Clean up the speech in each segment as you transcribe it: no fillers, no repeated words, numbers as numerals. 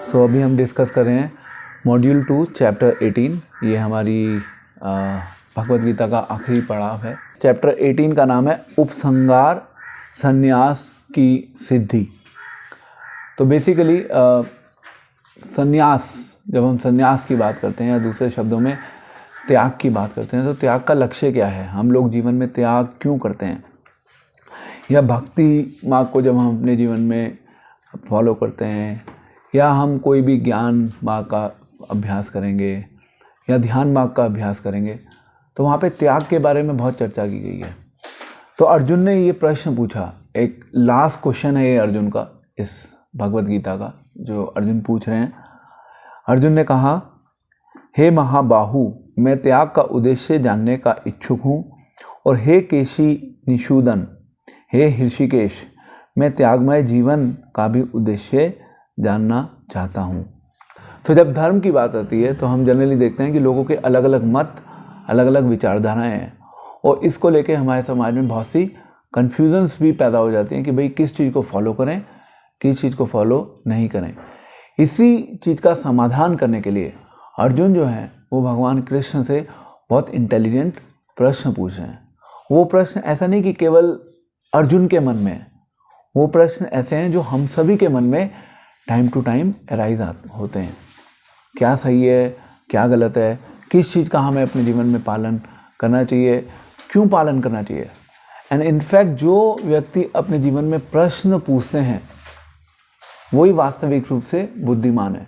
अभी हम डिस्कस कर रहे हैं मॉड्यूल 2 चैप्टर 18। ये हमारी भगवद गीता का आखिरी पड़ाव है। चैप्टर 18 का नाम है उपसंहार संन्यास की सिद्धि। तो बेसिकली संन्यास, जब हम संन्यास की बात करते हैं या दूसरे शब्दों में त्याग की बात करते हैं, तो त्याग का लक्ष्य क्या है, हम लोग जीवन में त्याग क्यों करते हैं, या भक्ति मार्ग को जब हम अपने जीवन में फॉलो करते हैं, या हम कोई भी ज्ञान मार्ग का अभ्यास करेंगे या ध्यान मार्ग का अभ्यास करेंगे, तो वहाँ पे त्याग के बारे में बहुत चर्चा की गई है। तो अर्जुन ने ये प्रश्न पूछा, एक लास्ट क्वेश्चन है ये अर्जुन का, इस भगवद गीता का जो अर्जुन पूछ रहे हैं। अर्जुन ने कहा, हे महाबाहु, मैं त्याग का उद्देश्य जानने का इच्छुक हूँ, और हे केशी निषूदन, हे ऋषिकेश, मैं त्यागमय जीवन का भी उद्देश्य जानना चाहता हूँ। तो जब धर्म की बात आती है तो हम जनरली देखते हैं कि लोगों के अलग अलग मत, अलग अलग विचारधाराएं हैं, और इसको लेके हमारे समाज में बहुत सी कन्फ्यूजन्स भी पैदा हो जाती हैं कि भाई किस चीज़ को फॉलो करें, किस चीज़ को फॉलो नहीं करें। इसी चीज़ का समाधान करने के लिए अर्जुन जो है वो भगवान कृष्ण से बहुत इंटेलिजेंट प्रश्न पूछ रहे हैं। वो प्रश्न ऐसा नहीं कि केवल अर्जुन के मन में है, वो प्रश्न ऐसे हैं जो हम सभी के मन में टाइम टू टाइम अराइज होते हैं। क्या सही है, क्या गलत है, किस चीज़ का हमें अपने जीवन में पालन करना चाहिए, क्यों पालन करना चाहिए। एंड इनफैक्ट जो व्यक्ति अपने जीवन में प्रश्न पूछते हैं वही वास्तविक रूप से बुद्धिमान है।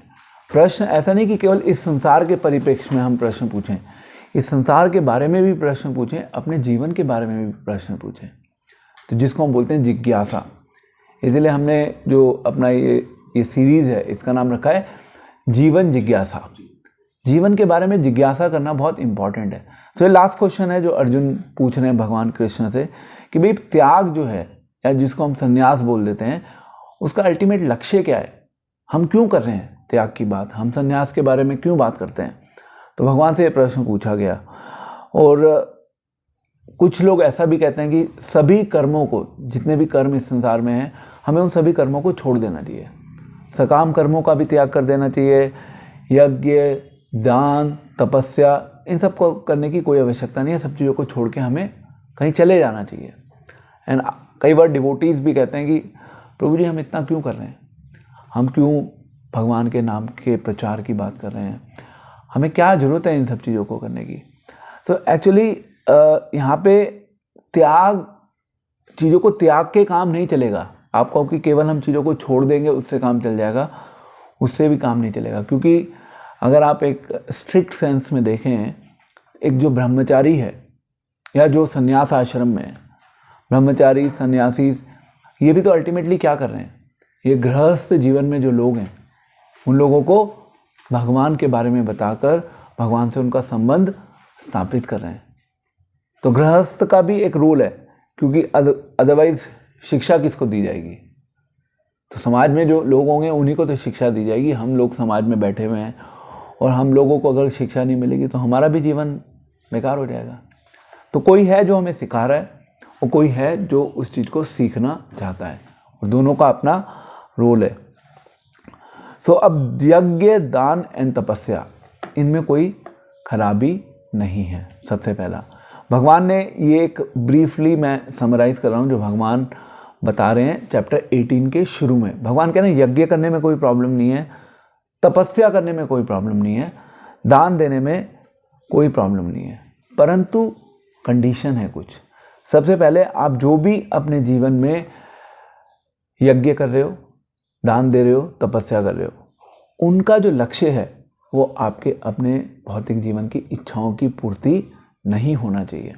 प्रश्न ऐसा नहीं कि केवल इस संसार के परिप्रेक्ष्य में हम प्रश्न पूछें, इस संसार के बारे में भी प्रश्न पूछें, अपने जीवन के बारे में भी प्रश्न पूछें, तो जिसको हम बोलते हैं जिज्ञासा। इसलिए हमने जो अपना ये सीरीज़ है, इसका नाम रखा है जीवन जिज्ञासा। जीवन के बारे में जिज्ञासा करना बहुत इंपॉर्टेंट है। तो ये लास्ट क्वेश्चन है जो अर्जुन पूछ रहे हैं भगवान कृष्ण से कि भाई त्याग जो है, या जिसको हम संन्यास बोल देते हैं, उसका अल्टीमेट लक्ष्य क्या है, हम क्यों कर रहे हैं त्याग की बात, हम संन्यास के बारे में क्यों बात करते हैं। तो भगवान से ये प्रश्न पूछा गया, और कुछ लोग ऐसा भी कहते हैं कि सभी कर्मों को, जितने भी कर्म इस संसार में हैं, हमें उन सभी कर्मों को छोड़ देना चाहिए। सकाम कर्मों का भी त्याग कर देना चाहिए, यज्ञ, दान, तपस्या, इन सब को करने की कोई आवश्यकता नहीं है। सब चीज़ों को छोड़ के हमें कहीं चले जाना चाहिए। एंड कई बार डिवोटीज़ भी कहते हैं कि प्रभु जी हम इतना क्यों कर रहे हैं, हम क्यों भगवान के नाम के प्रचार की बात कर रहे हैं, हमें क्या ज़रूरत है इन सब चीज़ों को करने की। तो एक्चुअली यहाँ पे त्याग, चीज़ों को त्याग के काम नहीं चलेगा। आप कहो कि केवल हम चीज़ों को छोड़ देंगे उससे काम चल जाएगा, उससे भी काम नहीं चलेगा। क्योंकि अगर आप एक स्ट्रिक्ट सेंस में देखें, एक जो ब्रह्मचारी है या जो संन्यास आश्रम में है, ब्रह्मचारी, सन्यासी, ये भी तो अल्टीमेटली क्या कर रहे हैं, ये गृहस्थ जीवन में जो लोग हैं उन लोगों को भगवान के बारे में बताकर भगवान से उनका संबंध स्थापित कर रहे हैं। तो गृहस्थ का भी एक रोल है, क्योंकि अदरवाइज शिक्षा किसको दी जाएगी। तो समाज में जो लोग होंगे उन्हीं को तो शिक्षा दी जाएगी। हम लोग समाज में बैठे हुए हैं, और हम लोगों को अगर शिक्षा नहीं मिलेगी तो हमारा भी जीवन बेकार हो जाएगा। तो कोई है जो हमें सिखा रहा है, और कोई है जो उस चीज़ को सीखना चाहता है, और दोनों का अपना रोल है। तो अब यज्ञ, दान एंड तपस्या, इनमें कोई खराबी नहीं है। सबसे पहला भगवान ने ये एक ब्रीफली मैं समराइज़ कर रहा हूँ जो भगवान बता रहे हैं चैप्टर 18 के शुरू में। भगवान कह रहे हैं यज्ञ करने में कोई प्रॉब्लम नहीं है, तपस्या करने में कोई प्रॉब्लम नहीं है, दान देने में कोई प्रॉब्लम नहीं है, परंतु कंडीशन है कुछ। सबसे पहले आप जो भी अपने जीवन में यज्ञ कर रहे हो, दान दे रहे हो, तपस्या कर रहे हो, उनका जो लक्ष्य है वो आपके अपने भौतिक जीवन की इच्छाओं की पूर्ति नहीं होना चाहिए।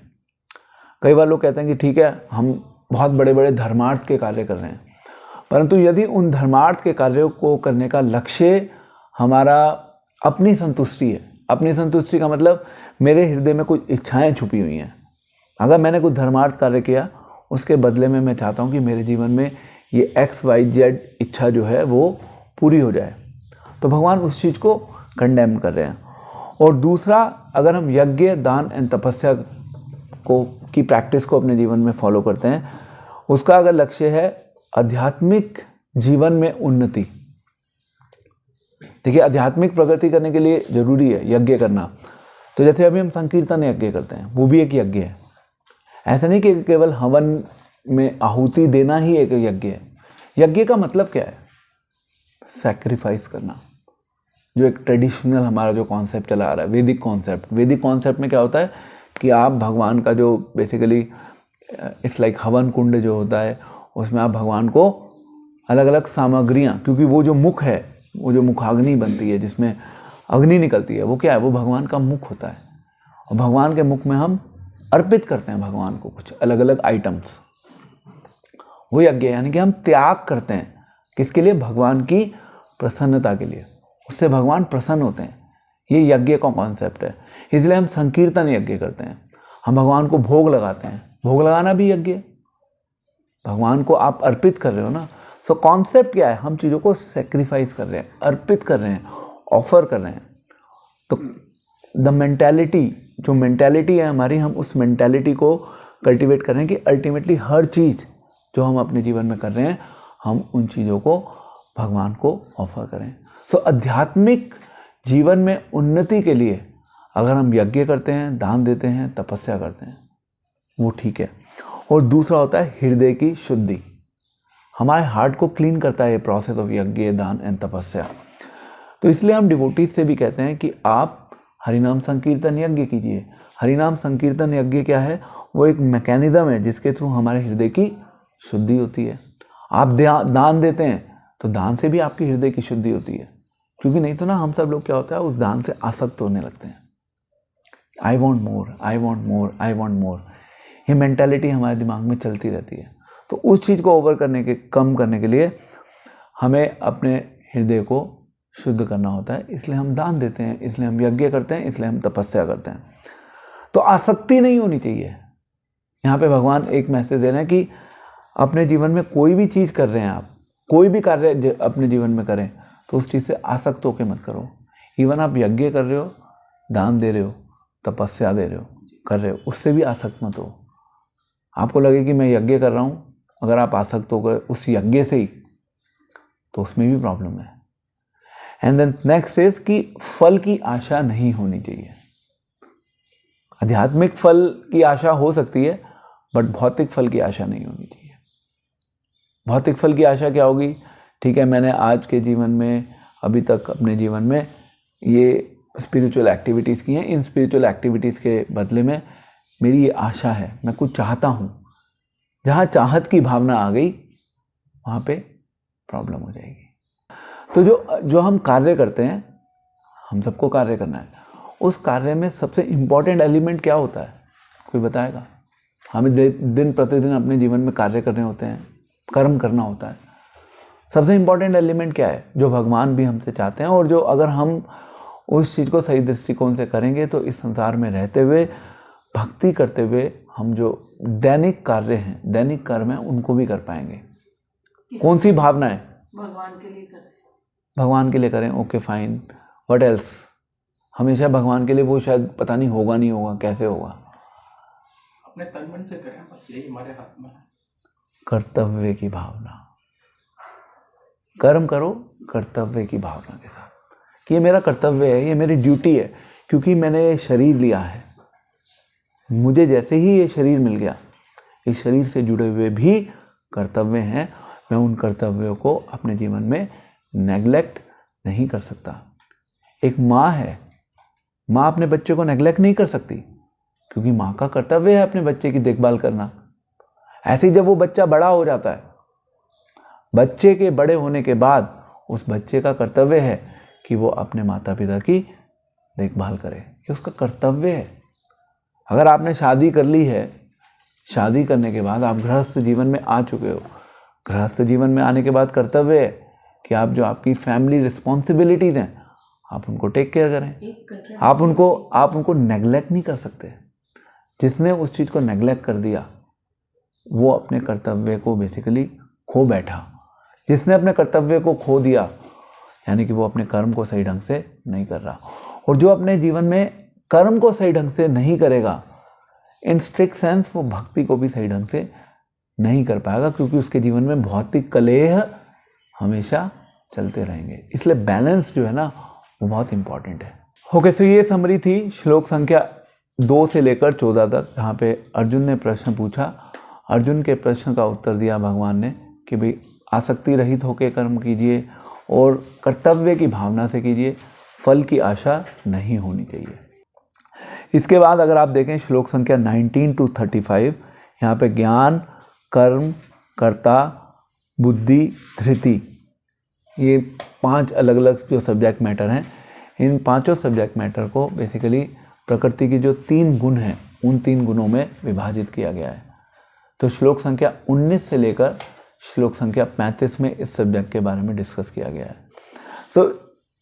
कई बार लोग कहते हैं कि ठीक है हम बहुत बड़े बड़े धर्मार्थ के कार्य कर रहे हैं, परंतु यदि उन धर्मार्थ के कार्यों को करने का लक्ष्य हमारा अपनी संतुष्टि है, अपनी संतुष्टि का मतलब मेरे हृदय में कुछ इच्छाएं छुपी हुई हैं, अगर मैंने कुछ धर्मार्थ कार्य किया उसके बदले में मैं चाहता हूँ कि मेरे जीवन में ये XYZ इच्छा जो है वो पूरी हो जाए, तो भगवान उस चीज़ को कंडेम कर रहे हैं। और दूसरा, अगर हम यज्ञ, दान एंड तपस्या की प्रैक्टिस को अपने जीवन में फॉलो करते हैं, उसका अगर लक्ष्य है आध्यात्मिक जीवन में उन्नति, देखिए आध्यात्मिक प्रगति करने के लिए जरूरी है यज्ञ करना। तो जैसे अभी हम संकीर्तन यज्ञ करते हैं, वो भी एक यज्ञ है। ऐसा नहीं कि केवल हवन में आहुति देना ही एक यज्ञ है। यज्ञ का मतलब क्या है? सैक्रिफाइस करना। जो एक ट्रेडिशनल हमारा जो कॉन्सेप्ट चला आ रहा है, वैदिक कॉन्सेप्ट, वैदिक कॉन्सेप्ट में क्या होता है कि आप भगवान का जो बेसिकली इट्स लाइक हवन कुंड जो होता है, उसमें आप भगवान को अलग अलग सामग्रियाँ, क्योंकि वो जो मुख है, वो जो मुखाग्नि बनती है जिसमें अग्नि निकलती है, वो क्या है? वो भगवान का मुख होता है। और भगवान के मुख में हम अर्पित करते हैं भगवान को कुछ अलग अलग आइटम्स। वो यज्ञ है, यानी कि हम त्याग करते हैं। किसके लिए? भगवान की प्रसन्नता के लिए। उससे भगवान प्रसन्न होते हैं। ये यज्ञ का कॉन्सेप्ट है। इसलिए हम संकीर्तन यज्ञ करते हैं। हम भगवान को भोग लगाते हैं। भोग लगाना भी यज्ञ है। भगवान को आप अर्पित कर रहे हो ना। सो कॉन्सेप्ट क्या है? हम चीज़ों को सेक्रीफाइस कर रहे हैं, अर्पित कर रहे हैं, ऑफर कर रहे हैं। तो द मेंटालिटी, जो मेंटालिटी है हमारी, हम उस मेंटालिटी को कल्टीवेट कर रहे हैं कि अल्टीमेटली हर चीज़ जो हम अपने जीवन में कर रहे हैं, हम उन चीज़ों को भगवान को ऑफर करें। सो आध्यात्मिक जीवन में उन्नति के लिए अगर हम यज्ञ करते हैं, दान देते हैं, तपस्या करते हैं, वो ठीक है। और दूसरा होता है हृदय की शुद्धि। हमारे हार्ट को क्लीन करता है ये प्रोसेस ऑफ यज्ञ, दान एंड तपस्या। तो इसलिए हम डिवोटीज से भी कहते हैं कि आप हरिनाम संकीर्तन यज्ञ कीजिए। हरिनाम संकीर्तन यज्ञ क्या है? वो एक मैकेनिज्म है जिसके थ्रू हमारे हृदय की शुद्धि होती है। आप दान देते हैं तो दान से भी आपकी हृदय की शुद्धि होती है। क्योंकि नहीं तो ना हम सब लोग क्या होता है, उस दान से आसक्त होने लगते हैं। I want more, I want more, I want more, ये मेंटालिटी हमारे दिमाग में चलती रहती है। तो उस चीज़ को कम करने के लिए हमें अपने हृदय को शुद्ध करना होता है। इसलिए हम दान देते हैं, इसलिए हम यज्ञ करते हैं, इसलिए हम तपस्या करते हैं। तो आसक्ति नहीं होनी चाहिए। यहाँ पे भगवान एक मैसेज दे रहे हैं कि अपने जीवन में कोई भी चीज़ कर रहे हैं आप, कोई भी कार्य अपने जीवन में करें, तो उस चीज़ से आसक्त होकर मत करो। इवन आप यज्ञ कर रहे हो, दान दे रहे हो, तपस्या दे रहे हो, कर रहे हो, उससे भी आसक्त मत हो। आपको लगे कि मैं यज्ञ कर रहा हूँ, अगर आप आसक्त हो गए उस यज्ञ से ही, तो उसमें भी प्रॉब्लम है। एंड देन नेक्स्ट इज कि फल की आशा नहीं होनी चाहिए। आध्यात्मिक फल की आशा हो सकती है, बट भौतिक फल की आशा नहीं होनी चाहिए। भौतिक फल की आशा क्या होगी? ठीक है, मैंने आज के जीवन में, अभी तक अपने जीवन में ये स्पिरिचुअल एक्टिविटीज़ की हैं, इन स्पिरिचुअल एक्टिविटीज़ के बदले में मेरी ये आशा है, मैं कुछ चाहता हूँ। जहाँ चाहत की भावना आ गई, वहाँ पे प्रॉब्लम हो जाएगी। तो जो हम कार्य करते हैं, हम सबको कार्य करना है, उस कार्य में सबसे इम्पॉर्टेंट एलिमेंट क्या होता है? कोई बताएगा? हमें दिन प्रतिदिन अपने जीवन में कार्य करने होते हैं, कर्म करना होता है। सबसे इम्पॉर्टेंट एलिमेंट क्या है? जो भगवान भी हमसे चाहते हैं, और जो अगर हम उस चीज़ को सही दृष्टिकोण से करेंगे तो इस संसार में रहते हुए, भक्ति करते हुए, हम जो दैनिक कार्य हैं, दैनिक कर्म हैं, उनको भी कर पाएंगे। कौन सी भावना है? भगवान के लिए करें। भगवान के लिए करें, ओके फाइन। What else? हमेशा भगवान के लिए, वो शायद पता नहीं होगा, नहीं होगा, कैसे होगा? अपने तन मन से करें, बस यही हमारे हाथ में है। कर्तव्य की भावना, कर्म करो कर्तव्य की भावना के साथ कि ये मेरा कर्तव्य है, ये मेरी ड्यूटी है, क्योंकि मैंने ये शरीर लिया है। मुझे जैसे ही ये शरीर मिल गया, इस शरीर से जुड़े हुए भी कर्तव्य हैं। मैं उन कर्तव्यों को अपने जीवन में नेग्लेक्ट नहीं कर सकता। एक माँ है, माँ अपने बच्चे को नेग्लेक्ट नहीं कर सकती, क्योंकि माँ का कर्तव्य है अपने बच्चे की देखभाल करना। ऐसे ही जब वो बच्चा बड़ा हो जाता है, बच्चे के बड़े होने के बाद उस बच्चे का कर्तव्य है कि वो अपने माता पिता की देखभाल करे, ये उसका कर्तव्य है। अगर आपने शादी कर ली है, शादी करने के बाद आप गृहस्थ जीवन में आ चुके हो, गृहस्थ जीवन में आने के बाद कर्तव्य है कि आप जो आपकी फैमिली रिस्पॉन्सिबिलिटीज हैं, आप उनको टेक केयर करें। आप उनको नेग्लेक्ट नहीं कर सकते। जिसने उस चीज़ को नेग्लेक्ट कर दिया, वो अपने कर्तव्य को बेसिकली खो बैठा। जिसने अपने कर्तव्य को खो दिया, यानी कि वो अपने कर्म को सही ढंग से नहीं कर रहा। और जो अपने जीवन में कर्म को सही ढंग से नहीं करेगा, इन स्ट्रिक्ट सेंस वो भक्ति को भी सही ढंग से नहीं कर पाएगा, क्योंकि उसके जीवन में भौतिक कलेह हमेशा चलते रहेंगे। इसलिए बैलेंस जो है ना वो बहुत इंपॉर्टेंट है। ओके, सो ये समरी थी श्लोक संख्या 2 से लेकर 14 तक, जहाँ पे अर्जुन ने प्रश्न पूछा। अर्जुन के प्रश्न का उत्तर दिया भगवान ने कि भाई आसक्ति रहित होकर कर्म कीजिए और कर्तव्य की भावना से कीजिए, फल की आशा नहीं होनी चाहिए। इसके बाद अगर आप देखें श्लोक संख्या 19 to 35, यहाँ पे ज्ञान, कर्म, कर्ता, बुद्धि, धृति, ये 5 अलग अलग जो सब्जेक्ट मैटर हैं, इन पांचों सब्जेक्ट मैटर को बेसिकली प्रकृति की जो 3 गुण हैं उन 3 गुणों में विभाजित किया गया है। तो श्लोक संख्या 19 से लेकर श्लोक संख्या 35 में इस सब्जेक्ट के बारे में डिस्कस किया गया है। सो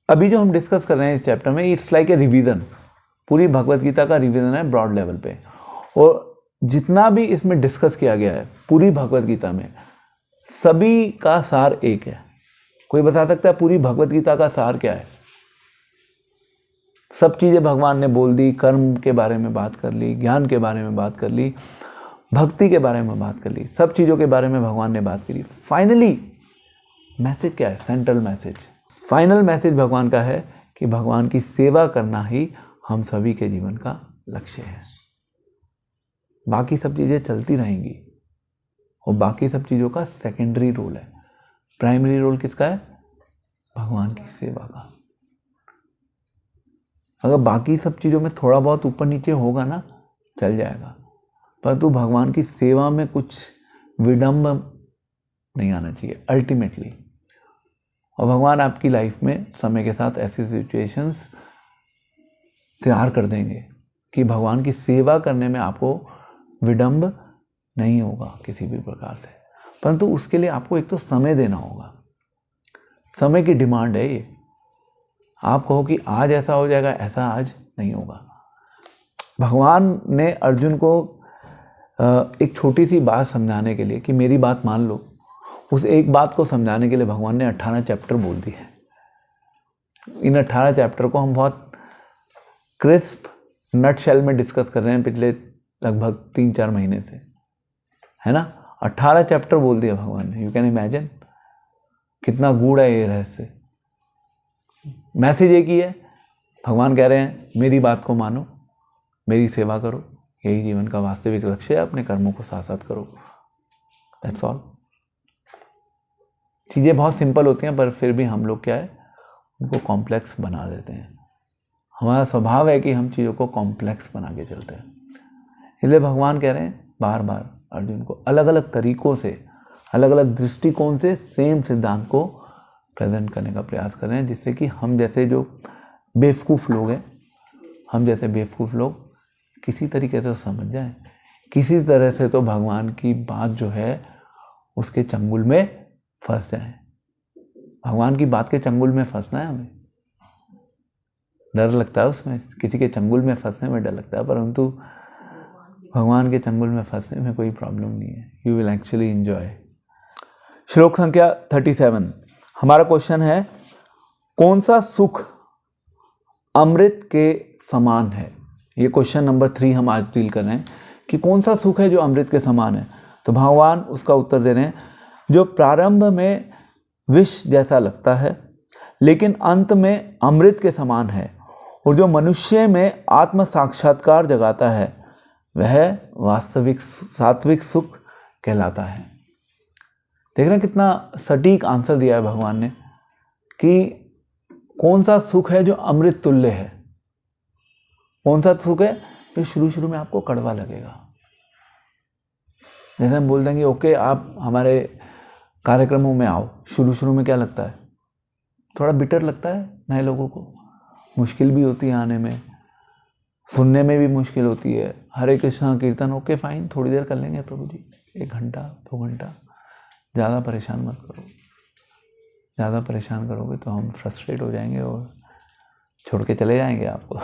अभी जो हम डिस्कस कर रहे हैं इस चैप्टर में, इट्स लाइक ए रिवीजन, पूरी भगवत गीता का रिवीजन है ब्रॉड लेवल पे। और जितना भी इसमें डिस्कस किया गया है पूरी भगवत गीता में, सभी का सार एक है। कोई बता सकता है पूरी भगवत गीता का सार क्या है? सब चीज़ें भगवान ने बोल दी, कर्म के बारे में बात कर ली, ज्ञान के बारे में बात कर ली, भक्ति के बारे में बात कर ली, सब चीज़ों के बारे में भगवान ने बात करी। फाइनली मैसेज क्या है? सेंट्रल मैसेज, फाइनल मैसेज भगवान का है कि भगवान की सेवा करना ही हम सभी के जीवन का लक्ष्य है। बाकी सब चीज़ें चलती रहेंगी और बाकी सब चीज़ों का सेकेंडरी रोल है। प्राइमरी रोल किसका है? भगवान की सेवा का। अगर बाकी सब चीज़ों में थोड़ा बहुत ऊपर नीचे होगा ना, चल जाएगा, परंतु भगवान की सेवा में कुछ विडंब नहीं आना चाहिए अल्टीमेटली। और भगवान आपकी लाइफ में समय के साथ ऐसी सिचुएशंस तैयार कर देंगे कि भगवान की सेवा करने में आपको विडंब नहीं होगा किसी भी प्रकार से, परंतु उसके लिए आपको एक तो समय देना होगा। समय की डिमांड है ये। आप कहो कि आज ऐसा हो जाएगा, ऐसा आज नहीं होगा। भगवान ने अर्जुन को एक छोटी सी बात समझाने के लिए कि मेरी बात मान लो, उस एक बात को समझाने के लिए भगवान ने 18 चैप्टर बोल दिए। इन 18 चैप्टर को हम बहुत क्रिस्प नटशेल में डिस्कस कर रहे हैं पिछले लगभग 3-4 महीने से, है ना। 18 चैप्टर बोल दिया भगवान ने। यू कैन इमेजिन कितना गूढ़ है ये रहस्य। मैसेज एक ही है, भगवान कह रहे हैं मेरी बात को मानो, मेरी सेवा करो, यही जीवन का वास्तविक लक्ष्य है, अपने कर्मों को साथ साथ करो, दैट्स ऑल। चीज़ें बहुत सिंपल होती हैं पर फिर भी हम लोग क्या है, उनको कॉम्प्लेक्स बना देते हैं। हमारा स्वभाव है कि हम चीज़ों को कॉम्प्लेक्स बना के चलते हैं। इसलिए भगवान कह रहे हैं बार बार अर्जुन को अलग अलग तरीकों से, अलग अलग दृष्टिकोण से सेम सिद्धांत को प्रेजेंट करने का प्रयास कर रहे हैं, जिससे कि हम जैसे जो बेवकूफ़ लोग हैं, हम जैसे बेवकूफ़ लोग किसी तरीके से समझ जाएं, किसी तरह से तो भगवान की बात जो है उसके चंगुल में फंस जाएं। भगवान की बात के चंगुल में फंसना है हमें, डर लगता है उसमें, किसी के चंगुल में फंसने में डर लगता है, परंतु भगवान के चंगुल में फंसने में कोई प्रॉब्लम नहीं है। You will actually enjoy. श्लोक संख्या 37, हमारा क्वेश्चन है कौन सा सुख अमृत के समान है? ये क्वेश्चन नंबर 3 हम आज डील कर रहे हैं कि कौन सा सुख है जो अमृत के समान है। तो भगवान उसका उत्तर दे रहे हैं, जो प्रारंभ में विष जैसा लगता है लेकिन अंत में अमृत के समान है, और जो मनुष्य में आत्म साक्षात्कार जगाता है, वह वास्तविक सात्विक सुख कहलाता है। देख रहे हैं कितना सटीक आंसर दिया है भगवान ने कि कौन सा सुख है जो अमृत तुल्य है। कौन सा सुख है जो शुरू में आपको कड़वा लगेगा। जैसे हम बोल देंगे ओके आप हमारे कार्यक्रमों में आओ, शुरू में क्या लगता है, थोड़ा बिटर लगता है, नए लोगों को मुश्किल भी होती है आने में, सुनने में भी मुश्किल होती है। हरे कृष्णा कीर्तन ओके फाइन, थोड़ी देर कर लेंगे प्रभु जी, 1 घंटा 2 घंटा, ज़्यादा परेशान मत करो। ज़्यादा परेशान करोगे तो हम फ्रस्ट्रेट हो जाएंगे और छोड़ के चले जाएंगे आपको।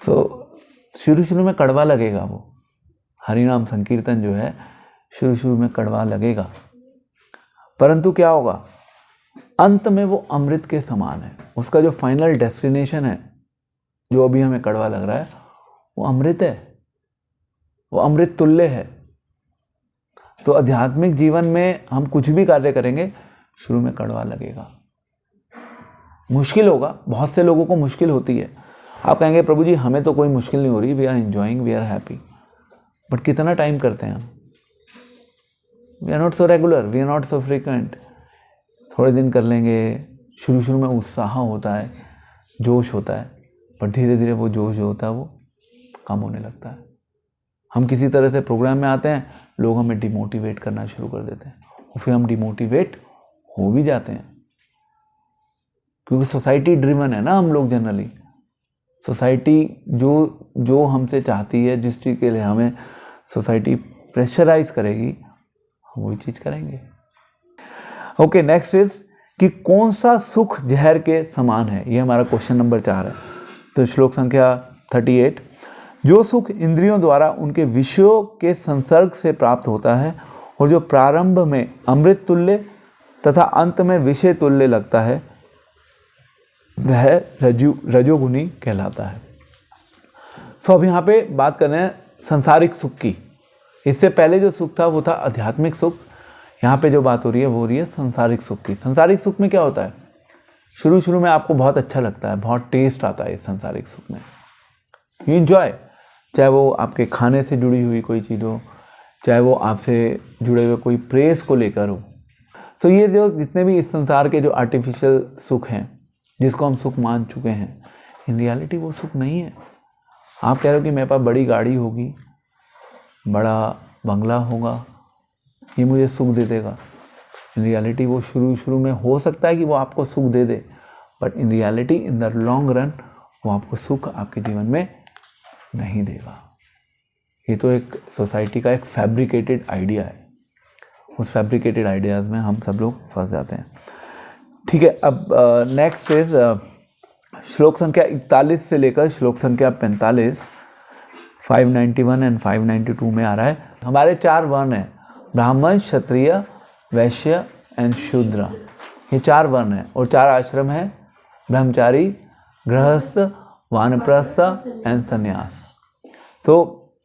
तो शुरू में कड़वा लगेगा वो हरि नाम संकीर्तन जो है, शुरू में कड़वा लगेगा, परंतु क्या होगा, अंत में वो अमृत के समान है। उसका जो फाइनल डेस्टिनेशन है, जो अभी हमें कड़वा लग रहा है, वो अमृत है, वो अमृत तुल्य है। तो आध्यात्मिक जीवन में हम कुछ भी कार्य करेंगे, शुरू में कड़वा लगेगा, मुश्किल होगा, बहुत से लोगों को मुश्किल होती है। आप कहेंगे प्रभु जी हमें तो कोई मुश्किल नहीं हो रही, we are enjoying, we are happy, but कितना टाइम करते हैं हम? We are not so regular, we are not so frequent. थोड़े दिन कर लेंगे, शुरू में उत्साह होता है, जोश होता है, पर धीरे धीरे वो जोश जो होता है वो कम होने लगता है। हम किसी तरह से प्रोग्राम में आते हैं, लोग हमें डिमोटिवेट करना शुरू कर देते हैं और फिर हम डिमोटिवेट हो भी जाते हैं, क्योंकि सोसाइटी ड्रिवन है ना हम लोग जनरली। सोसाइटी जो हमसे चाहती है, जिस चीज़ के लिए हमें सोसाइटी प्रेशराइज करेगी, हम वही चीज़ करेंगे। ओके, नेक्स्ट इज कि कौन सा सुख जहर के समान है, ये हमारा क्वेश्चन नंबर 4 है। तो श्लोक संख्या 38, जो सुख इंद्रियों द्वारा उनके विषयों के संसर्ग से प्राप्त होता है और जो प्रारंभ में अमृत तुल्य तथा अंत में विषय तुल्य लगता है, वह रजोगुणी कहलाता है। अब यहाँ पे बात कर रहे हैं संसारिक सुख की। इससे पहले जो सुख था वो था आध्यात्मिक सुख। यहाँ पे जो बात हो रही है वो हो रही है संसारिक सुख की। संसारिक सुख में क्या होता है? शुरू में आपको बहुत अच्छा लगता है, बहुत टेस्ट आता है इस संसारिक सुख में, यू एंजॉय, चाहे वो आपके खाने से जुड़ी हुई कोई चीज़ हो, चाहे वो आपसे जुड़े हुए कोई प्रेस को लेकर हो। तो ये जो जितने भी इस संसार के जो आर्टिफिशियल सुख हैं, जिसको हम सुख मान चुके हैं, इन रियलिटी वो सुख नहीं है। आप कह रहे हो कि मेरे पास बड़ी गाड़ी होगी, बड़ा बंगला होगा, ये मुझे सुख दे देगा। इन रियलिटी वो शुरू में हो सकता है कि वो आपको सुख दे दे, but in reality in the long run वो आपको सुख आपके जीवन में नहीं देगा। ये तो एक सोसाइटी का एक फैब्रिकेटेड आइडिया है। उस फैब्रिकेटेड आइडियाज़ में हम सब लोग फंस जाते हैं। ठीक है, अब नेक्स्ट इज श्लोक संख्या 41 से लेकर श्लोक संख्या 45, 591 एंड 592 में आ रहा है। हमारे 4 वर्ण हैं, ब्राह्मण, क्षत्रिय, वैश्य एंड शूद्र। ये 4 वर्ण हैं और 4 आश्रम हैं, ब्रह्मचारी, गृहस्थ, वानप्रस्थ एंड संन्यास। तो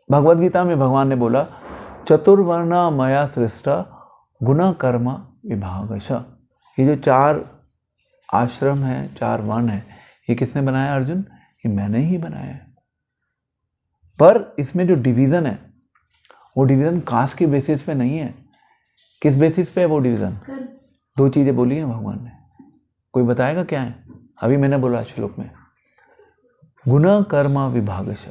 भगवद गीता में भगवान ने बोला, चतुर्वर्णा मया सृष्टा गुण कर्म विभागश। ये जो 4 आश्रम हैं, 4 वर्ण हैं, ये किसने बनाया अर्जुन? ये मैंने ही बनाया है। पर इसमें जो डिवीज़न है वो डिवीज़न कास्ट के बेसिस पे नहीं है। किस बेसिस पे है वो डिवीज़न? 2 चीज़ें बोली हैं भगवान ने, कोई बताएगा क्या है? अभी मैंने बोला श्लोक में, गुण कर्म विभागश।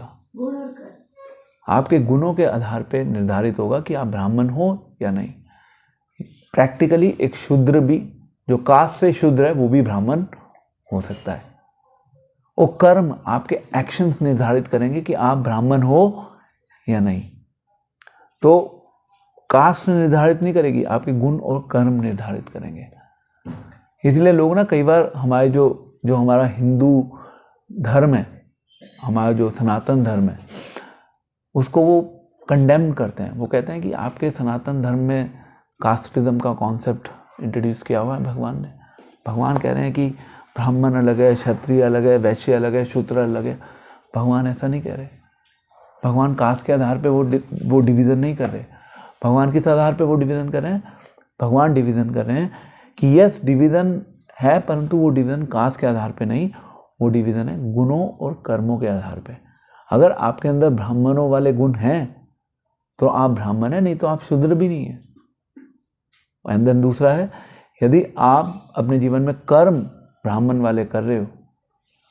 आपके गुणों के आधार पे निर्धारित होगा कि आप ब्राह्मण हो या नहीं। प्रैक्टिकली एक शूद्र भी, जो कास्ट से शूद्र है, वो भी ब्राह्मण हो सकता है। और कर्म, आपके एक्शंस निर्धारित करेंगे कि आप ब्राह्मण हो या नहीं। तो कास्ट निर्धारित नहीं करेगी, आपके गुण और कर्म निर्धारित करेंगे। इसलिए लोग ना कई बार हमारे जो हमारा हिंदू धर्म है, हमारा जो सनातन धर्म है, उसको वो कंडेम करते हैं। वो कहते हैं कि आपके सनातन धर्म में कास्टिज्म का कॉन्सेप्ट इंट्रोड्यूस किया हुआ है भगवान ने। भगवान कह रहे हैं कि ब्राह्मण अलग है, क्षत्रिय अलग है, वैश्य अलग है, शूद्र अलग है। भगवान ऐसा नहीं कह रहे। भगवान कास्ट के आधार पे वो डिवीज़न नहीं कर रहे। भगवान किस आधार पे वो डिवीज़न कर रहे हैं? भगवान डिवीज़न कर रहे हैं कि यस डिवीज़न है, परंतु वो डिवीज़न कास्ट के आधार पे नहीं, वो डिवीज़न है गुणों और कर्मों के आधार पे। अगर आपके अंदर ब्राह्मणों वाले गुण हैं तो आप ब्राह्मण हैं, नहीं तो आप शूद्र भी नहीं है। एंड देन दूसरा है, यदि आप अपने जीवन में कर्म ब्राह्मण वाले कर रहे हो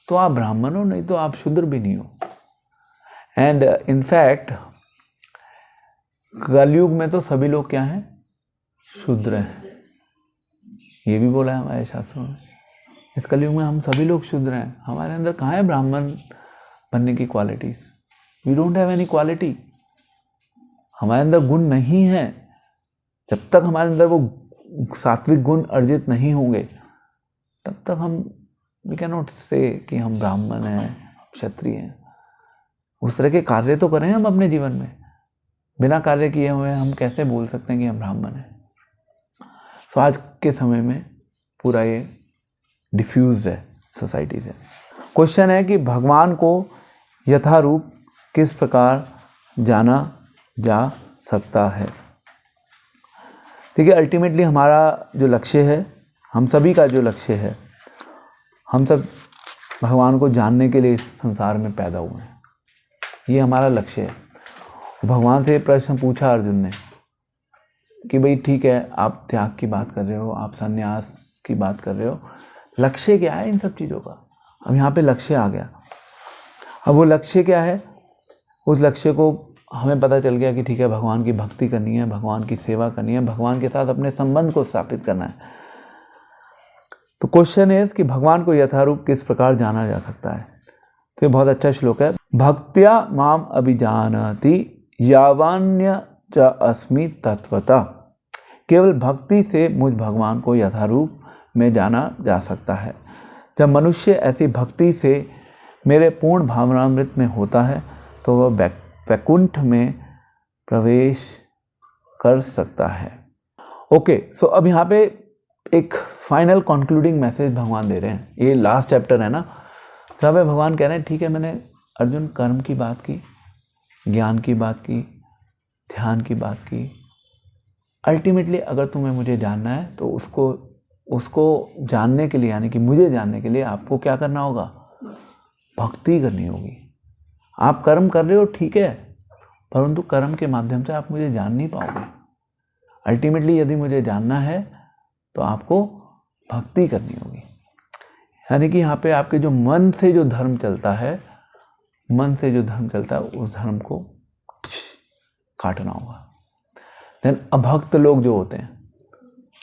तो आप ब्राह्मण हो, नहीं तो आप शूद्र भी नहीं हो। एंड इनफैक्ट कलयुग में तो सभी लोग क्या हैं? शूद्र हैं। ये भी बोला है हमारे शास्त्रों में, इस कलयुग में हम सभी लोग शूद्र हैं। हमारे अंदर कहाँ है ब्राह्मण बनने की qualities? We don't have any quality. हमारे अंदर गुण नहीं है। जब तक हमारे अंदर वो सात्विक गुण अर्जित नहीं होंगे, तब तक हम वी कैन नॉट से कि हम ब्राह्मण हैं, क्षत्रिय हैं। उस तरह के कार्य तो करें हम अपने जीवन में। बिना कार्य किए हुए हम कैसे बोल सकते हैं कि हम ब्राह्मण हैं? सो आज के समय में पूरा ये डिफ्यूज है सोसाइटी से। क्वेश्चन है कि भगवान को यथारूप किस प्रकार जाना जा सकता है? देखिए, अल्टीमेटली हमारा जो लक्ष्य है हम सभी का जो लक्ष्य है, हम सब भगवान को जानने के लिए इस संसार में पैदा हुए हैं, ये हमारा लक्ष्य है। भगवान से ये प्रश्न पूछा अर्जुन ने कि भाई ठीक है, आप त्याग की बात कर रहे हो, आप संन्यास की बात कर रहे हो, लक्ष्य क्या है इन सब चीज़ों का? अब यहाँ पे लक्ष्य आ गया। अब वो लक्ष्य क्या है? उस लक्ष्य को हमें पता चल गया कि ठीक है, भगवान की भक्ति करनी है, भगवान की सेवा करनी है, भगवान के साथ अपने संबंध को स्थापित करना है। तो क्वेश्चन है कि भगवान को यथारूप किस प्रकार जाना जा सकता है? तो ये बहुत अच्छा श्लोक है। भक्त्या माम अभिजानति यावान्य च अस्मि तत्वतः। केवल भक्ति से मुझ भगवान को यथारूप में जाना जा सकता है। जब मनुष्य ऐसी भक्ति से मेरे पूर्ण भावनामृत में होता है तो वह वैकुंठ में प्रवेश कर सकता है। ओके, सो अब यहाँ पे एक फाइनल कंक्लूडिंग मैसेज भगवान दे रहे हैं। ये लास्ट चैप्टर है ना, जहाँ पे भगवान कह रहे हैं ठीक है, मैंने अर्जुन कर्म की बात की, ज्ञान की बात की, ध्यान की बात की। अल्टीमेटली अगर तुम्हें मुझे जानना है तो उसको जानने के लिए, यानी कि मुझे जानने के लिए आपको क्या करना होगा? भक्ति करनी होगी। आप कर्म कर रहे हो ठीक है, परंतु कर्म के माध्यम से आप मुझे जान नहीं पाओगे। अल्टीमेटली यदि मुझे जानना है तो आपको भक्ति करनी होगी। यानी कि यहाँ पे आपके जो मन से जो धर्म चलता है, उस धर्म को काटना होगा। देन अभक्त लोग जो होते हैं,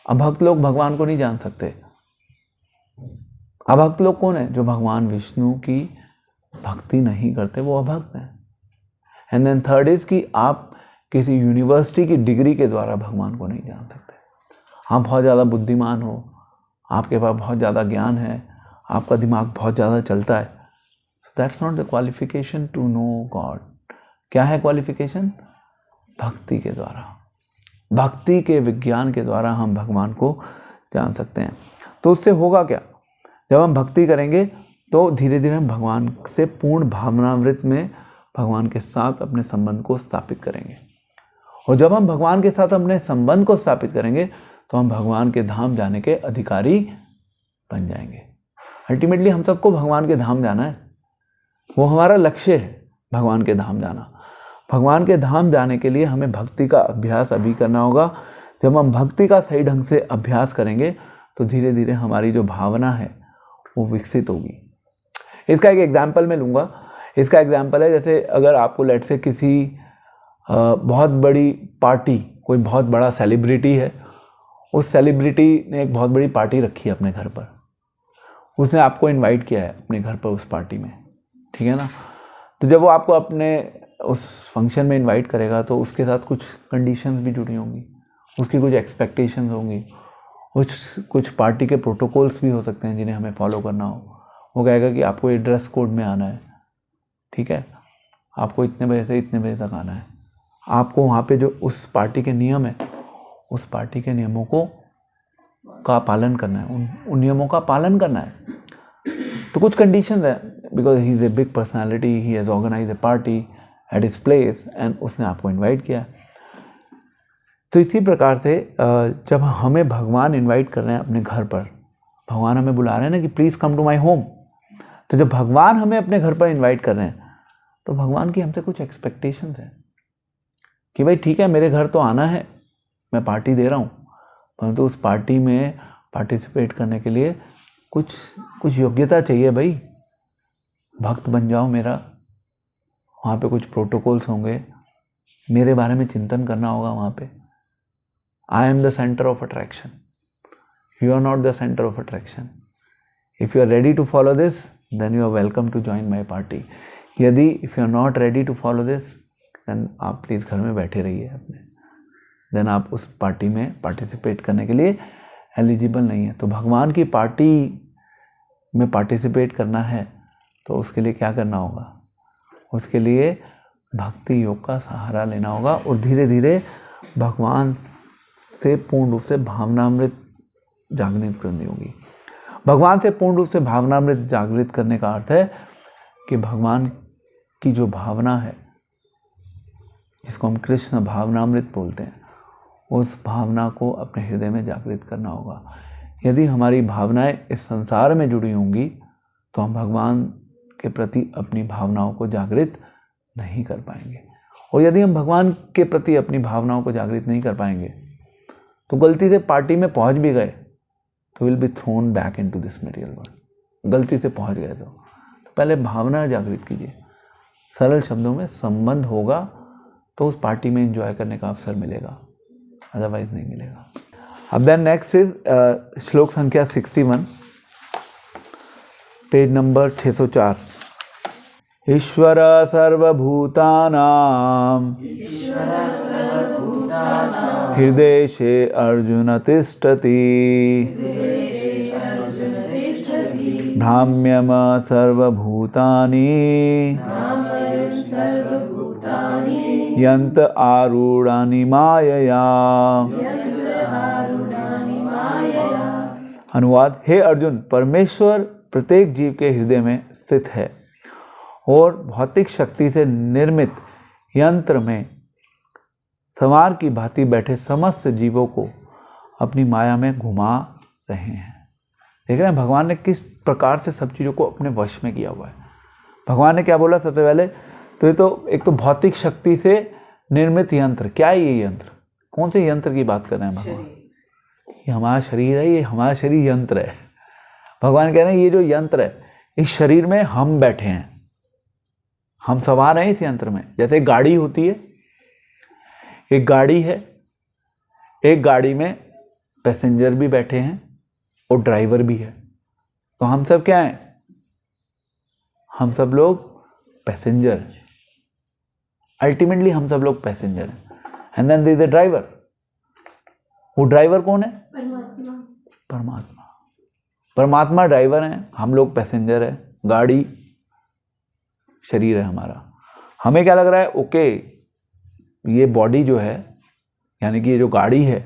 अभक्त लोग भगवान को नहीं जान सकते। अभक्त लोग कौन है? जो भगवान विष्णु की भक्ति नहीं करते, वो अभक्त हैं। एंड देन थर्ड इज कि आप किसी यूनिवर्सिटी की डिग्री के द्वारा भगवान को नहीं जान सकते। आप बहुत ज़्यादा बुद्धिमान हो, आपके पास बहुत ज़्यादा ज्ञान है, आपका दिमाग बहुत ज़्यादा चलता है, that's not the qualification to know God. क्या है क्वालिफिकेशन? भक्ति के द्वारा, भक्ति के विज्ञान के द्वारा हम भगवान को जान सकते हैं। तो उससे होगा क्या? जब हम भक्ति करेंगे तो धीरे धीरे हम भगवान से पूर्ण भावनामृत में भगवान के साथ अपने संबंध को स्थापित करेंगे। और जब हम भगवान के साथ अपने संबंध को स्थापित करेंगे तो हम भगवान के धाम जाने के अधिकारी बन जाएंगे। अल्टीमेटली हम सबको भगवान के धाम जाना है, वो हमारा लक्ष्य है, भगवान के धाम जाना। भगवान के धाम जाने के लिए हमें भक्ति का अभ्यास अभी करना होगा। जब हम भक्ति का सही ढंग से अभ्यास करेंगे तो धीरे धीरे हमारी जो भावना है वो विकसित होगी। इसका एक एग्जाम्पल मैं लूँगा। इसका एग्जाम्पल है, जैसे अगर आपको लेट से किसी बहुत बड़ी पार्टी, कोई बहुत बड़ा सेलिब्रिटी है, उस सेलिब्रिटी ने एक बहुत बड़ी पार्टी रखी है अपने घर पर, उसने आपको इनवाइट किया है अपने घर पर उस पार्टी में, ठीक है ना। तो जब वो आपको अपने उस फंक्शन में इनवाइट करेगा तो उसके साथ कुछ कंडीशंस भी जुड़ी होंगी, उसकी कुछ एक्सपेक्टेशंस होंगी, कुछ पार्टी के प्रोटोकॉल्स भी हो सकते हैं जिन्हें हमें फॉलो करना हो। वो कहेगा कि आपको ये ड्रेस कोड में आना है, ठीक है, आपको इतने बजे से इतने बजे तक आना है, आपको वहाँ पे जो उस पार्टी के नियम है, उस पार्टी के नियमों का पालन करना है, उन नियमों का पालन करना है। तो कुछ कंडीशन है, because he is a big personality, he has organise a party at his place and उसने आपको इन्वाइट किया। तो इसी प्रकार से जब हमें भगवान इन्वाइट कर रहे हैं अपने घर पर, भगवान हमें बुला रहे हैं ना कि please come to my home, तो जब भगवान हमें अपने घर पर इन्वाइट कर रहे हैं तो भगवान की हमसे कुछ एक्सपेक्टेशंस हैं कि भाई ठीक है, मेरे घर तो आना है, मैं पार्टी दे रहा हूँ, परंतु उस पार्टी में पार्टिसिपेट करने के लिए कुछ योग्यता चाहिए भाई, भक्त बन जाओ मेरा। वहाँ पे कुछ प्रोटोकॉल्स होंगे, मेरे बारे में चिंतन करना होगा वहाँ पे। I am the centre of attraction, you are not the centre of attraction. If you are ready to follow this then you are welcome to join my party. यदि if you are not ready to follow this then आप please घर में बैठे रहिए अपने, then आप उस party में पार्टिसिपेट करने के लिए एलिजिबल नहीं है। तो भगवान की पार्टी में पार्टिसिपेट करना है तो उसके लिए क्या करना होगा? उसके लिए भक्ति योग का सहारा लेना होगा और धीरे धीरे भगवान से पूर्ण रूप से भावनामृत जागृत करनी होगी। भगवान से पूर्ण रूप से भावनामृत जागृत करने का अर्थ है कि भगवान की जो भावना है, जिसको हम कृष्ण भावनामृत बोलते हैं, उस भावना को अपने हृदय में जागृत करना होगा। यदि हमारी भावनाएं इस संसार में जुड़ी होंगी तो हम भगवान के प्रति अपनी भावनाओं को जागृत नहीं कर पाएंगे। और यदि हम भगवान के प्रति अपनी भावनाओं को जागृत नहीं कर पाएंगे तो गलती से पार्टी में पहुंच भी गए तो will be thrown back into this material world. गलती से पहुंच गए तो पहले भावना जागृत कीजिए। सरल शब्दों में संबंध होगा तो उस पार्टी में एंजॉय करने का अवसर मिलेगा, अदरवाइज नहीं मिलेगा। अब देन नेक्स्ट इज श्लोक संख्या 61, पेज नंबर 604। ईश्वर सर्वभूतानां हृदयेशे अर्जुन तिष्ठति भ्राम्यम सर्वभूतानि यन्त आरूढ़ानि मायया। अनुवाद, हे अर्जुन, परमेश्वर प्रत्येक जीव के हृदय में स्थित है और भौतिक शक्ति से निर्मित यंत्र में संवार की भांति बैठे समस्त जीवों को अपनी माया में घुमा रहे हैं। देख रहे हैं भगवान ने किस प्रकार से सब चीज़ों को अपने वश में किया हुआ है। भगवान ने क्या बोला सबसे पहले, तो ये तो एक तो भौतिक शक्ति से निर्मित यंत्र। क्या है ये यंत्र? कौन से यंत्र की बात कर रहे हैं भगवान? ये हमारा शरीर है, ये हमारा शरीर यंत्र है। भगवान कह रहे हैं ये जो यंत्र है, इस शरीर में हम बैठे हैं, हम सवार हैं इस यंत्र में। जैसे एक गाड़ी होती है, एक गाड़ी है, एक गाड़ी में पैसेंजर भी बैठे हैं और ड्राइवर भी है। तो हम सब क्या हैं? हम सब लोग पैसेंजर हैं। अल्टीमेटली हम सब लोग पैसेंजर हैं। And then there is the driver. वो ड्राइवर कौन है? परमात्मा। परमात्मा ड्राइवर हैं, हम लोग पैसेंजर हैं। गाड़ी शरीर है हमारा। हमें क्या लग रहा है? ओके, ये बॉडी जो है, यानी कि ये जो गाड़ी है,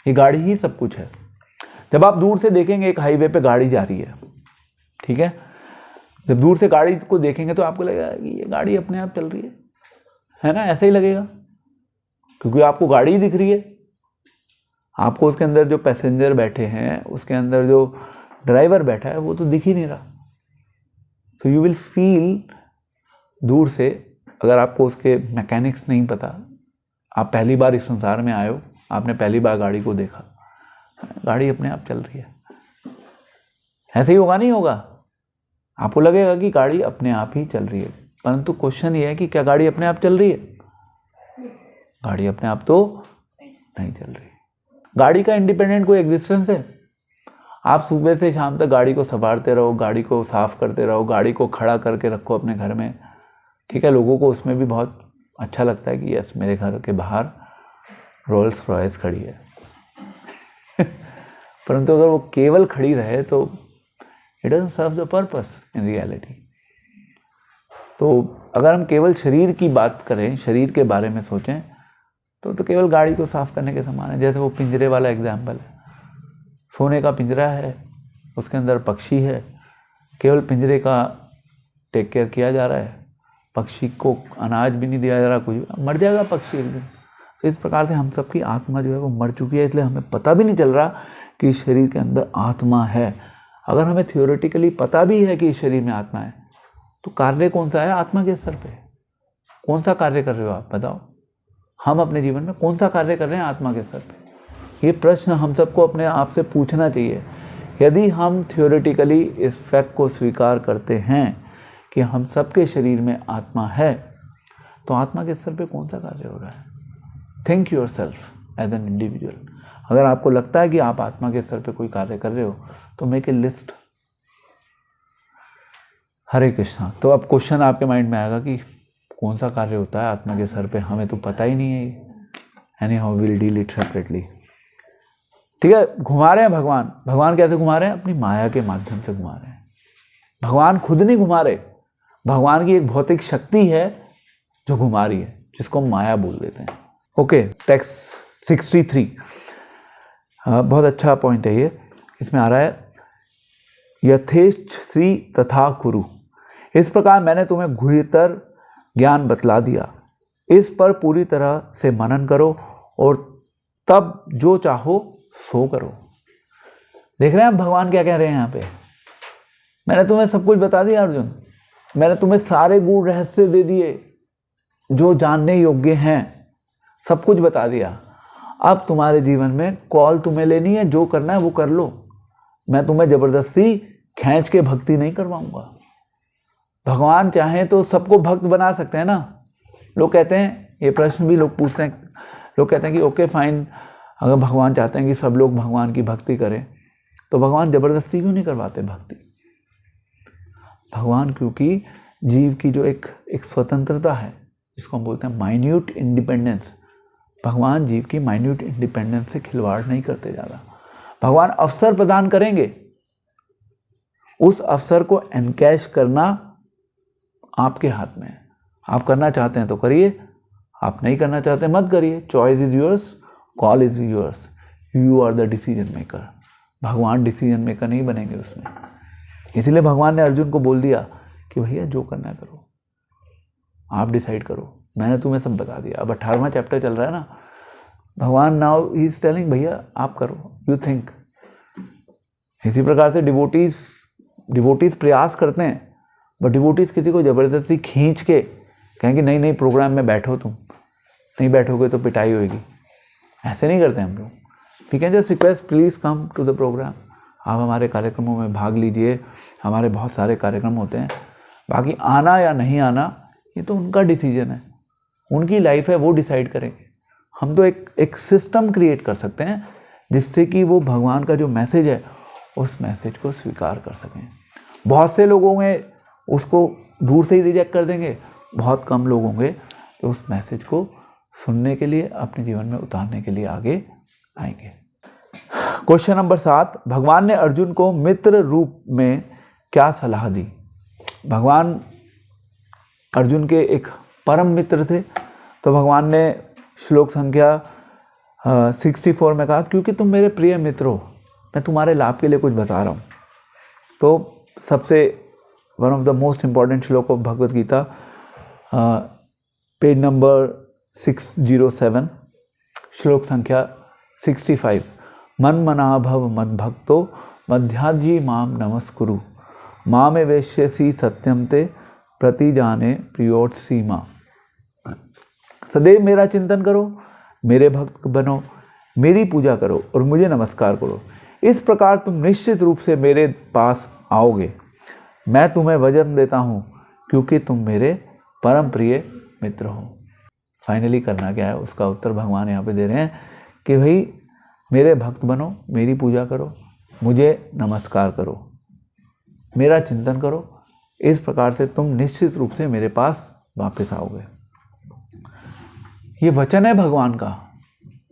ये गाड़ी ही सब कुछ है। जब आप दूर से देखेंगे एक हाईवे पे गाड़ी जा रही है, ठीक है, जब दूर से गाड़ी को देखेंगे तो आपको लगेगा कि ये गाड़ी अपने आप चल रही है ना? ऐसा ही लगेगा, क्योंकि आपको गाड़ी ही दिख रही है। आपको उसके अंदर जो पैसेंजर बैठे हैं, उसके अंदर जो ड्राइवर बैठा है, वो तो दिख ही नहीं रहा। सो यू विल फील दूर से, अगर आपको उसके मैकेनिक्स नहीं पता, आप पहली बार इस संसार में आए हो, आपने पहली बार गाड़ी को देखा, गाड़ी अपने आप चल रही है। ऐसे ही होगा? नहीं होगा। आपको लगेगा कि गाड़ी अपने आप ही चल रही है, परंतु क्वेश्चन ये है कि क्या गाड़ी अपने आप चल रही है? गाड़ी अपने आप तो नहीं चल रही। गाड़ी का इंडिपेंडेंट कोई एग्जिस्टेंस है? आप सुबह से शाम तक गाड़ी को संवारते रहो, गाड़ी को साफ करते रहो, गाड़ी को खड़ा करके रखो अपने घर में, ठीक है। लोगों को उसमें भी बहुत अच्छा लगता है कि यस, मेरे घर के बाहर रोल्स रॉयस खड़ी है। परंतु अगर वो केवल खड़ी रहे तो it doesn't serve the purpose in reality. तो अगर हम केवल शरीर की बात करें, शरीर के बारे में सोचें, तो केवल गाड़ी को साफ करने के समान है। जैसे वो पिंजरे वाला एग्जाम्पल है, सोने का पिंजरा है, उसके अंदर पक्षी है, केवल पिंजरे का टेक केयर किया जा रहा है, पक्षी को अनाज भी नहीं दिया जा रहा, कुछ, मर जाएगा पक्षी एक दिन। तो इस प्रकार से हम सबकी आत्मा जो है वो मर चुकी है, इसलिए हमें पता भी नहीं चल रहा कि इस शरीर के अंदर आत्मा है। अगर हमें थियोरेटिकली पता भी है कि इस शरीर में आत्मा है, तो कार्य कौन सा है आत्मा के स्तर पे? कौन सा कार्य कर रहे हो आप बताओ? हम अपने जीवन में कौन सा कार्य कर रहे हैं आत्मा के स्तर पे? ये प्रश्न हम सबको अपने आप से पूछना चाहिए। यदि हम थियोरेटिकली इस फैक्ट को स्वीकार करते हैं कि हम सबके शरीर में आत्मा है, तो आत्मा के स्तर पे कौन सा कार्य हो रहा है? Think yourself as an individual. अगर आपको लगता है कि आप आत्मा के स्तर पे कोई कार्य कर रहे हो, तो मेक ए लिस्ट। हरे कृष्णा। तो अब क्वेश्चन आपके माइंड में आएगा कि कौन सा कार्य होता है आत्मा के स्तर पे, हमें तो पता ही नहीं है। Any how will deal it separately, ठीक है। घुमा रहे हैं भगवान। भगवान कैसे घुमा रहे हैं? अपनी माया के माध्यम से घुमा रहे हैं। भगवान खुद नहीं घुमा रहे, भगवान की एक भौतिक शक्ति है जो घुमा रही है, जिसको हम माया बोल देते हैं। ओके, टेक्स्ट 63 बहुत अच्छा पॉइंट है ये। इसमें आ रहा है, यथेच्छसि तथा कुरु। इस प्रकार मैंने तुम्हें गुह्यतर ज्ञान बतला दिया, इस पर पूरी तरह से मनन करो और तब जो चाहो सो करो। देख रहे हैं आप भगवान क्या कह रहे हैं यहाँ पे? मैंने तुम्हें सब कुछ बता दिया अर्जुन, मैंने तुम्हें सारे गूढ़ रहस्य दे दिए जो जानने योग्य हैं, सब कुछ बता दिया। अब तुम्हारे जीवन में कॉल तुम्हें लेनी है, जो करना है वो कर लो। मैं तुम्हें जबरदस्ती खींच के भक्ति नहीं करवाऊंगा। भगवान चाहें तो सबको भक्त बना सकते हैं ना। लोग कहते हैं, ये प्रश्न भी लोग पूछते हैं, लोग कहते हैं कि ओके फाइन, अगर भगवान चाहते हैं कि सब लोग भगवान की भक्ति करें तो भगवान जबरदस्ती क्यों नहीं करवाते भक्ति? भगवान क्योंकि जीव की जो एक स्वतंत्रता है, जिसको हम बोलते हैं माइन्यूट इंडिपेंडेंस, भगवान जीव की माइन्यूट इंडिपेंडेंस से खिलवाड़ नहीं करते ज़्यादा। भगवान अवसर प्रदान करेंगे, उस अवसर को एनकैश करना आपके हाथ में है। आप करना चाहते हैं तो करिए, आप नहीं करना चाहते मत करिए। Choice is yours, call is yours, you are the decision maker. भगवान डिसीजन मेकर नहीं बनेंगे उसमें। इसलिए भगवान ने अर्जुन को बोल दिया कि भैया जो करना है करो, आप डिसाइड करो, मैंने तुम्हें सब बता दिया। अब 18वां चैप्टर चल रहा है ना, भगवान नाउ ही इज टेलिंग भैया आप करो, यू थिंक। इसी प्रकार से डिवोटीज प्रयास करते हैं, बट डिवोटीज किसी को जबरदस्ती खींच के कहेंगे नहीं नहीं प्रोग्राम में बैठो, तुम नहीं बैठोगे तो पिटाई होगी, ऐसे नहीं करते हम लोग। We can just request please come to the programme, आप हमारे कार्यक्रमों में भाग लीजिए, हमारे बहुत सारे कार्यक्रम होते हैं। बाकी आना या नहीं आना ये तो उनका डिसीजन है, उनकी लाइफ है, वो डिसाइड करेंगे। हम तो एक सिस्टम क्रिएट कर सकते हैं जिससे कि वो भगवान का जो मैसेज है उस मैसेज को स्वीकार कर सकें। बहुत से लोग होंगे उसको दूर से ही रिजेक्ट कर देंगे, बहुत कम लोग होंगे तो उस मैसेज को सुनने के लिए, अपने जीवन में उतारने के लिए आगे आएंगे। क्वेश्चन नंबर 7, भगवान ने अर्जुन को मित्र रूप में क्या सलाह दी? भगवान अर्जुन के एक परम मित्र थे, तो भगवान ने श्लोक संख्या 64 में कहा क्योंकि तुम मेरे प्रिय मित्र हो, मैं तुम्हारे लाभ के लिए कुछ बता रहा हूँ। तो सबसे one of the most important shlok of Bhagavad Gita, page number 607, श्लोक संख्या 65, मन मना भव मद भक्तो मध्याजी माम नमस्कुरु मामे वेश्यसी सत्यम ते प्रति जाने प्रियोट सीमा। सदैव मेरा चिंतन करो, मेरे भक्त बनो, मेरी पूजा करो और मुझे नमस्कार करो। इस प्रकार तुम निश्चित रूप से मेरे पास आओगे। मैं तुम्हें वजन देता हूँ क्योंकि तुम मेरे परम प्रिय मित्र हो। फाइनली करना क्या है उसका उत्तर भगवान यहाँ पे दे रहे हैं कि भाई मेरे भक्त बनो, मेरी पूजा करो, मुझे नमस्कार करो, मेरा चिंतन करो। इस प्रकार से तुम निश्चित रूप से मेरे पास वापस आओगे। ये वचन है भगवान का।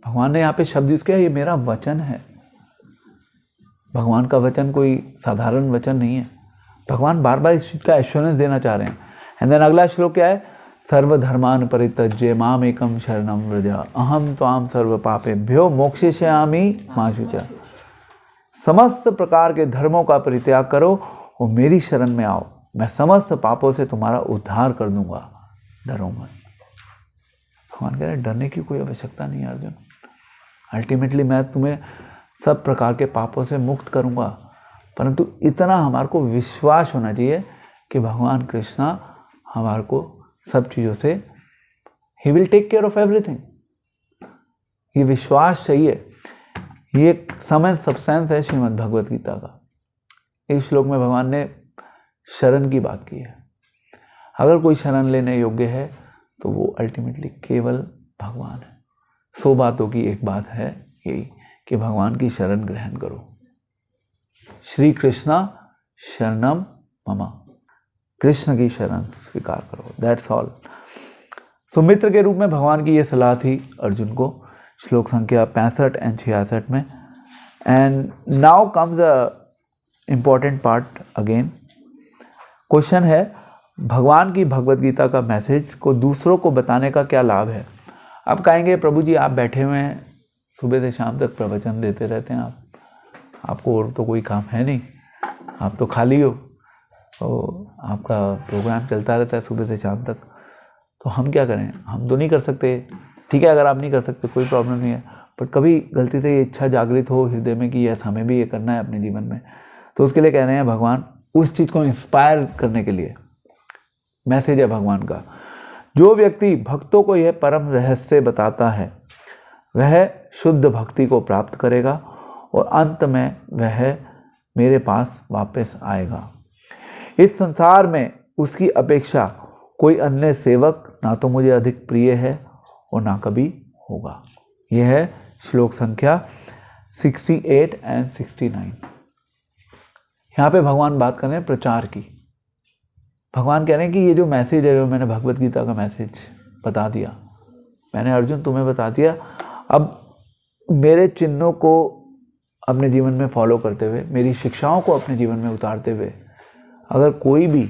भगवान ने यहाँ पे शब्द यूज किया, ये मेरा वचन है। भगवान का वचन कोई साधारण वचन नहीं है। भगवान बार बार इस चीज का एश्योरेंस देना चाह रहे हैं। एंड देन अगला श्लोक क्या है? सर्वधर्मान परित्यज्य माम एकम शरणम व्रज अहम त्वाम सर्व पापेभ्यो मोक्षयिष्यामि मा शुचा। समस्त प्रकार के धर्मों का परित्याग करो और मेरी शरण में आओ, मैं समस्त पापों से तुम्हारा उद्धार कर दूंगा, डरो मत। भगवान कह रहे हैं डरने की कोई आवश्यकता नहीं है अर्जुन। अल्टीमेटली मैं तुम्हें सब प्रकार के पापों से मुक्त करूंगा, परंतु इतना हमारे को विश्वास होना चाहिए कि भगवान कृष्णा हमारे को सब चीज़ों से he will take care of everything. ये विश्वास चाहिए। ये एक सम सब्सटेंस है श्रीमद् भगवत गीता का। इस श्लोक में भगवान ने शरण की बात की है। अगर कोई शरण लेने योग्य है तो वो अल्टीमेटली केवल भगवान है। 100 बातों की एक बात है यही कि भगवान की शरण ग्रहण करो। श्री कृष्णा शरणम मम, कृष्ण की शरण स्वीकार करो, दैट्स ऑल। सो मित्र के रूप में भगवान की ये सलाह थी अर्जुन को, श्लोक संख्या 65 और 66 में। And now comes a important part again. Question है, भगवान की भगवत गीता का मैसेज को दूसरों को बताने का क्या लाभ है? आप कहेंगे प्रभु जी आप बैठे हुए हैं, सुबह से शाम तक प्रवचन देते रहते हैं, आपको और तो कोई काम है नहीं, आप तो खाली हो, तो आपका प्रोग्राम चलता रहता है सुबह से शाम तक, तो हम क्या करें? हम तो नहीं कर सकते। ठीक है, अगर आप नहीं कर सकते कोई प्रॉब्लम नहीं है, पर कभी गलती से ये इच्छा जागृत हो हृदय में कि यस हमें भी ये करना है अपने जीवन में, तो उसके लिए कह रहे हैं भगवान उस चीज़ को इंस्पायर करने के लिए मैसेज है भगवान का, जो व्यक्ति भक्तों को यह परम रहस्य बताता है वह शुद्ध भक्ति को प्राप्त करेगा और अंत में वह मेरे पास वापस आएगा। इस संसार में उसकी अपेक्षा कोई अन्य सेवक ना तो मुझे अधिक प्रिय है और ना कभी होगा। यह है श्लोक संख्या 68 एंड 69। यहाँ पे भगवान बात कर रहे हैं प्रचार की। भगवान कह रहे हैं कि ये जो मैसेज है, जो मैंने भगवत गीता का मैसेज बता दिया, मैंने अर्जुन तुम्हें बता दिया, अब मेरे चिन्हों को अपने जीवन में फॉलो करते हुए, मेरी शिक्षाओं को अपने जीवन में उतारते हुए अगर कोई भी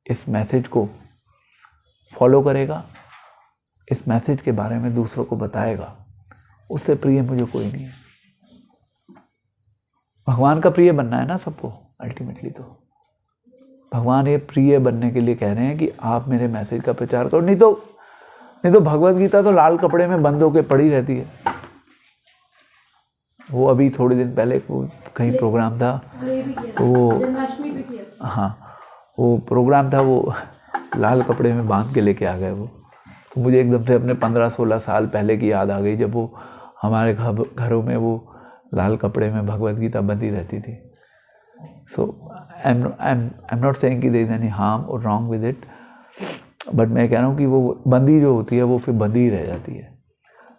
इस मैसेज को फॉलो करेगा, इस मैसेज के बारे में दूसरों को बताएगा, उससे प्रिय मुझे कोई नहीं है। भगवान का प्रिय बनना है ना सबको अल्टीमेटली, तो भगवान ये प्रिय बनने के लिए कह रहे हैं कि आप मेरे मैसेज का प्रचार करो। नहीं तो भगवत गीता तो लाल कपड़े में बंद होकर पड़ी रहती है। वो अभी थोड़े दिन पहले कहीं प्रोग्राम था, तो वो हाँ वो प्रोग्राम था, वो लाल कपड़े में बांध के लेके आ गए वो। तो मुझे एकदम से अपने 15-16 साल पहले की याद आ गई, जब वो हमारे घरों में वो लाल कपड़े में भगवत गीता बंधी रहती थी। सो आई एम नॉट सेइंग कि देयर इज एनी हार्म और रॉन्ग विद इट, बट मैं कह रहा हूँ कि वो बंदी जो होती है वो फिर बंदी ही रह जाती है।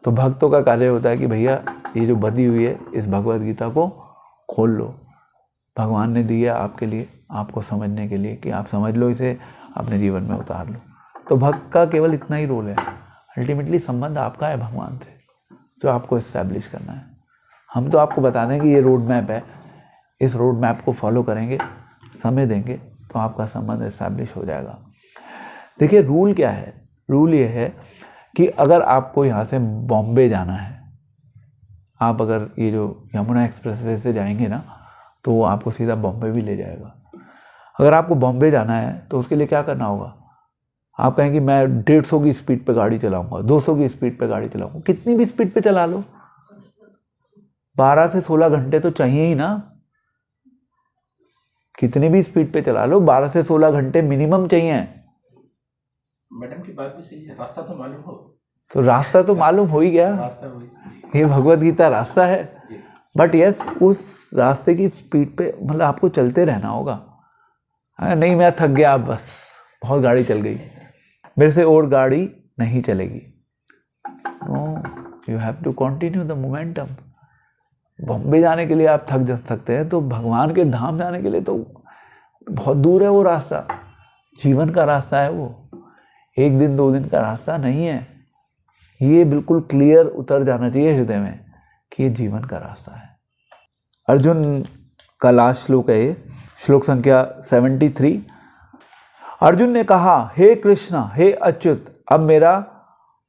तो भक्तों का कार्य होता है कि भैया ये जो बंधी हुई है इस भगवत गीता को खोल लो, भगवान ने दी है आपके लिए, आपको समझने के लिए, कि आप समझ लो, इसे अपने जीवन में उतार लो। तो भक्त का केवल इतना ही रोल है। अल्टीमेटली संबंध आपका है भगवान से, जो आपको इस्टेब्लिश करना है। हम तो आपको बता दें कि ये रोड मैप है, इस रोड मैप को फॉलो करेंगे, समय देंगे, तो आपका संबंध इस्टेब्लिश हो जाएगा। देखिए रूल क्या है, रूल ये है कि अगर आपको यहाँ से बॉम्बे जाना है, आप अगर ये जो यमुना एक्सप्रेसवे से जाएंगे ना, तो वो आपको सीधा बॉम्बे भी ले जाएगा। अगर आपको बॉम्बे जाना है तो उसके लिए क्या करना होगा, आप कहें कि मैं 150 की स्पीड पे गाड़ी चलाऊंगा, 200 की स्पीड पे गाड़ी चलाऊंगा, कितनी भी स्पीड पे चला लो, 12 से 16 घंटे तो चाहिए ही ना। कितनी भी स्पीड पे चला लो, 12 से 16 घंटे मिनिमम चाहिए। मैडम की बात भी सही है, रास्ता तो मालूम हो, तो रास्ता तो मालूम हो ही गया, रास्ता हो ही, ये भगवत गीता रास्ता है। बट यस उस रास्ते की स्पीड पे मतलब आपको चलते रहना होगा। नहीं मैं थक गया, बस बहुत गाड़ी चल गई, मेरे से और गाड़ी नहीं चलेगी। No, you have to continue the momentum. Bombay जाने के लिए आप थक जा सकते हैं, तो भगवान के धाम जाने के लिए तो बहुत दूर है वो रास्ता, जीवन का रास्ता है वो, 1 दिन 2 दिन का रास्ता नहीं है। ये बिल्कुल क्लियर उतर जाना चाहिए हृदय में कि ये जीवन का रास्ता है। अर्जुन का लास्ट श्लोक है ये, श्लोक संख्या 73। अर्जुन ने कहा, हे कृष्ण, हे अच्युत, अब मेरा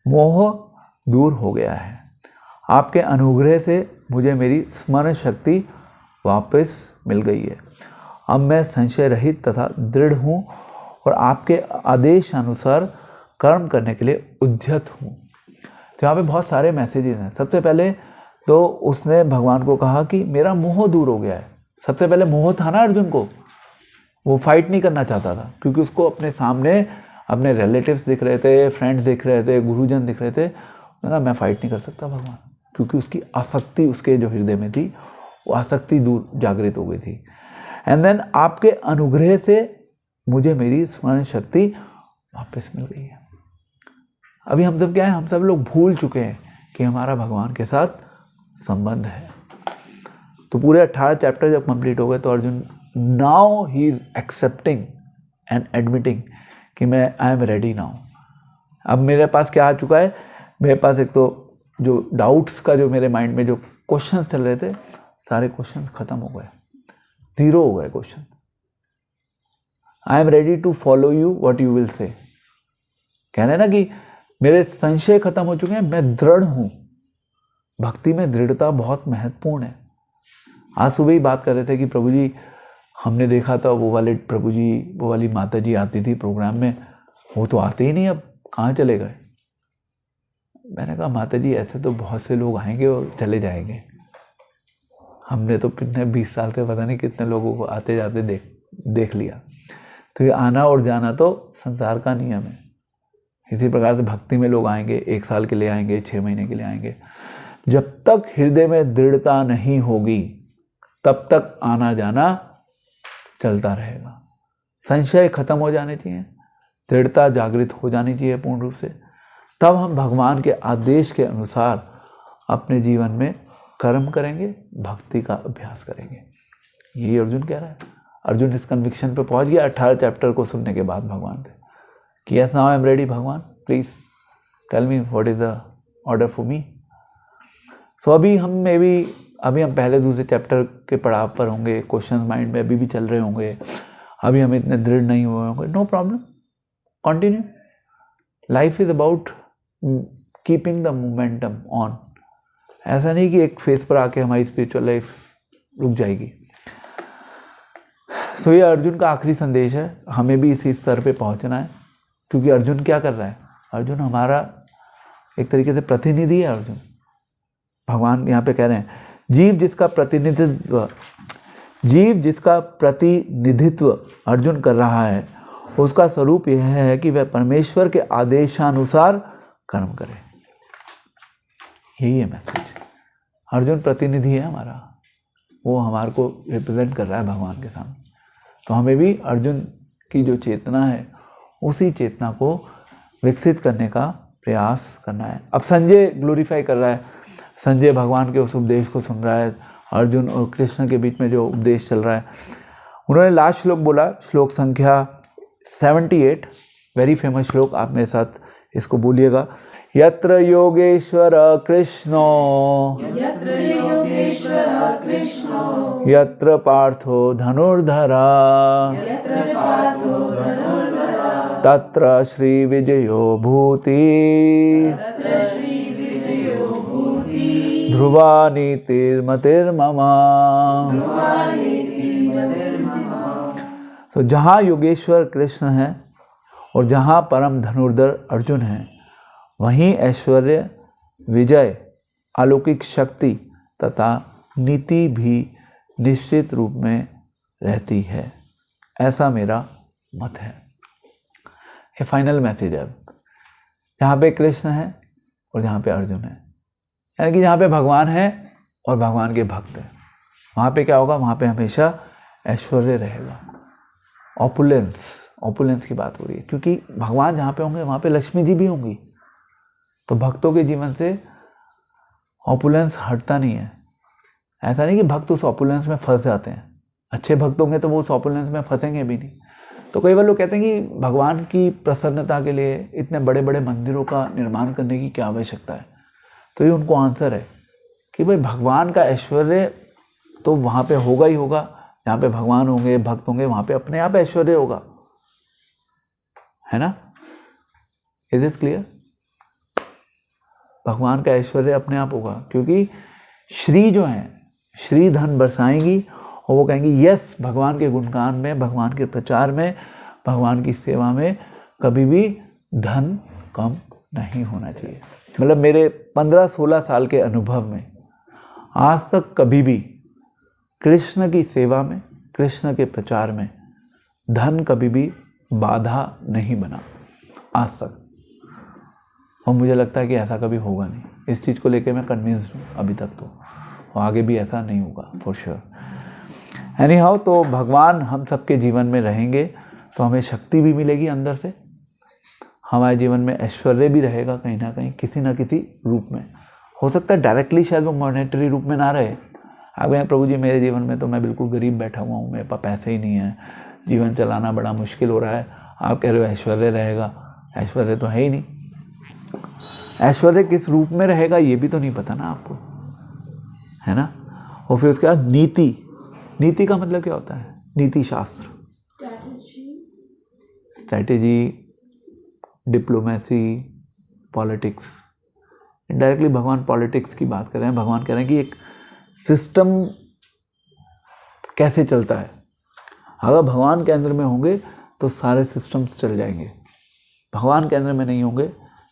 मोह दूर हो गया है। आपके अनुग्रह से मुझे मेरी स्मरण शक्ति वापस मिल गई है। अब मैं संशय रहित तथा दृढ़ हूँ और आपके आदेश अनुसार कर्म करने के लिए उद्यत हूँ। तो यहाँ पे बहुत सारे मैसेजेस हैं। सबसे पहले तो उसने भगवान को कहा कि मेरा मोह दूर हो गया है। सबसे पहले मोह था ना अर्जुन को, वो फाइट नहीं करना चाहता था, क्योंकि उसको अपने सामने अपने रिलेटिव्स दिख रहे थे, फ्रेंड्स दिख रहे थे, गुरुजन दिख रहे थे। ना मैं फाइट नहीं कर सकता भगवान, क्योंकि उसकी आसक्ति उसके जो हृदय में थी वो आसक्ति दूर जागृत हो गई थी। एंड देन आपके अनुग्रह से मुझे मेरी स्मरण शक्ति वापस मिल गई है। अभी हम सब क्या है, हम सब लोग भूल चुके हैं कि हमारा भगवान के साथ संबंध है। तो पूरे 18 चैप्टर जब कंप्लीट हो गए तो Arjun now he is accepting and admitting कि मैं आई एम रेडी नाउ। अब मेरे पास क्या आ चुका है, मेरे पास एक तो जो डाउट्स का जो मेरे माइंड में जो क्वेश्चंस चल रहे थे, सारे क्वेश्चंस खत्म हो गए, जीरो हो गए questions. I am ready to follow you what you will say. कह रहे हैं ना कि मेरे संशय खत्म हो चुके हैं, मैं दृढ़ हूं। भक्ति में दृढ़ता बहुत महत्वपूर्ण है। आज सुबह ही बात कर रहे थे कि प्रभु जी हमने देखा था वो वाले प्रभु जी, वो वाली माता जी आती थी प्रोग्राम में, वो तो आते ही नहीं, अब कहाँ चले गए। मैंने कहा माता जी ऐसे तो बहुत से लोग आएंगे और चले जाएंगे, हमने तो कितने 20 साल से पता नहीं कितने लोगों को आते जाते देख लिया। तो ये आना और जाना तो संसार का नियम है। इसी प्रकार से भक्ति में लोग आएंगे, 1 साल के लिए आएंगे, 6 महीने के लिए आएंगे। जब तक हृदय में दृढ़ता नहीं होगी तब तक आना जाना चलता रहेगा। संशय खत्म हो जाने चाहिए, दृढ़ता जागृत हो जानी चाहिए पूर्ण रूप से, तब हम भगवान के आदेश के अनुसार अपने जीवन में कर्म करेंगे, भक्ति का अभ्यास करेंगे। यही अर्जुन कह रहा है। अर्जुन इस कन्विक्शन पे पहुंच गया 18 चैप्टर को सुनने के बाद भगवान से कि yes now I am ready Bhagwan, please tell me what is the order for me. So अभी हम पहले दूसरे चैप्टर के पड़ाव पर होंगे, क्वेश्चंस माइंड में अभी भी चल रहे होंगे, अभी हम इतने दृढ़ नहीं हुए होंगे, no problem, continue. Life is about keeping the momentum on. ऐसा नहीं कि एक फेज पर आके हमारी स्पिरिचुअल लाइफ रुक जाएगी। सो ये अर्जुन का आखिरी संदेश है, हमें भी इसी स्तर पे पहुंचना है। क्योंकि अर्जुन क्या कर रहा है, अर्जुन हमारा एक तरीके से प्रतिनिधि है। अर्जुन भगवान यहाँ पे कह रहे हैं जीव जिसका प्रतिनिधित्व अर्जुन कर रहा है, उसका स्वरूप यह है कि वह परमेश्वर के आदेशानुसार कर्म करे। यही है मैसेज। अर्जुन प्रतिनिधि है हमारा, वो हमारे को रिप्रेजेंट कर रहा है भगवान के सामने। तो हमें भी अर्जुन की जो चेतना है उसी चेतना को विकसित करने का प्रयास करना है। अब संजय ग्लोरीफाई कर रहा है, संजय भगवान के उस उपदेश को सुन रहा है। अर्जुन और कृष्ण के बीच में जो उपदेश चल रहा है, उन्होंने लास्ट श्लोक बोला, श्लोक संख्या 78, वेरी फेमस श्लोक, आप मेरे साथ इसको बोलिएगा। यत्र योगेश्वर कृष्णो यत्र पार्थो धनुर्धरा तत्र श्री विजयो भूति ध्रुवा नीतिर्मतिर्ममा। तो जहाँ योगेश्वर कृष्ण है और जहाँ परम धनुर्धर अर्जुन है, वहीं ऐश्वर्य, विजय, अलौकिक शक्ति तथा नीति भी निश्चित रूप में रहती है। ऐसा मेरा मत है। ये फाइनल मैसेज है। जहाँ पे कृष्ण है और जहाँ पे अर्जुन है, यानी कि जहाँ पे भगवान है और भगवान के भक्त हैं, वहाँ पे क्या होगा, वहाँ पे हमेशा ऐश्वर्य रहेगा। ऑपुलेंस की बात हो रही है, क्योंकि भगवान जहाँ पे होंगे वहाँ पे लक्ष्मी जी भी होंगी। तो भक्तों के जीवन से ऑपुलेंस हटता नहीं है। ऐसा नहीं कि भक्त उस ऑपुलेंस में फंस जाते हैं। अच्छे भक्त होंगे तो वो उस ऑपुलेंस में फंसेंगे भी नहीं। तो कई बार लोग कहते हैं कि भगवान की प्रसन्नता के लिए इतने बड़े बड़े मंदिरों का निर्माण करने की क्या आवश्यकता है। तो ये उनको आंसर है कि भाई भगवान का ऐश्वर्य तो वहाँ पे होगा ही होगा। जहाँ पे भगवान होंगे, भक्त होंगे, वहाँ पे अपने आप ऐश्वर्य होगा, है ना। Is it clear? भगवान का ऐश्वर्य अपने आप होगा, क्योंकि श्री जो है, श्री धन बरसाएंगी और वो कहेंगी यस, भगवान के गुणगान में, भगवान के प्रचार में, भगवान की सेवा में कभी भी धन कम नहीं होना चाहिए। मतलब मेरे 15-16 साल के अनुभव में आज तक कभी भी कृष्ण की सेवा में, कृष्ण के प्रचार में धन कभी भी बाधा नहीं बना आज तक। और मुझे लगता है कि ऐसा कभी होगा नहीं। इस चीज़ को लेकर मैं कन्विंस्ड हूँ अभी तक तो, और आगे भी ऐसा नहीं होगा फॉर श्योर। एनी हाउ, तो भगवान हम सबके जीवन में रहेंगे तो हमें शक्ति भी मिलेगी अंदर से, हमारे जीवन में ऐश्वर्य भी रहेगा कहीं ना कहीं, किसी ना किसी रूप में। हो सकता है डायरेक्टली शायद वो मॉनेटरी रूप में ना रहे। आप कहें प्रभु जी मेरे जीवन में तो मैं बिल्कुल गरीब बैठा हुआ हूँ, मेरे पास पैसे ही नहीं है, जीवन चलाना बड़ा मुश्किल हो रहा है। आप कह रहे हो ऐश्वर्य रहेगा, ऐश्वर्य तो है ही नहीं। ऐश्वर्य किस रूप में रहेगा ये भी तो नहीं पता ना आपको, है ना। और फिर उसके बाद नीति का मतलब क्या होता है? नीति शास्त्र, स्ट्रैटेजी, डिप्लोमेसी, पॉलिटिक्स। इनडायरेक्टली भगवान पॉलिटिक्स की बात कर रहे हैं। भगवान कह रहे हैं कि एक सिस्टम कैसे चलता है। अगर भगवान के अंदर में होंगे तो सारे सिस्टम्स चल जाएंगे, भगवान के अंदर में नहीं होंगे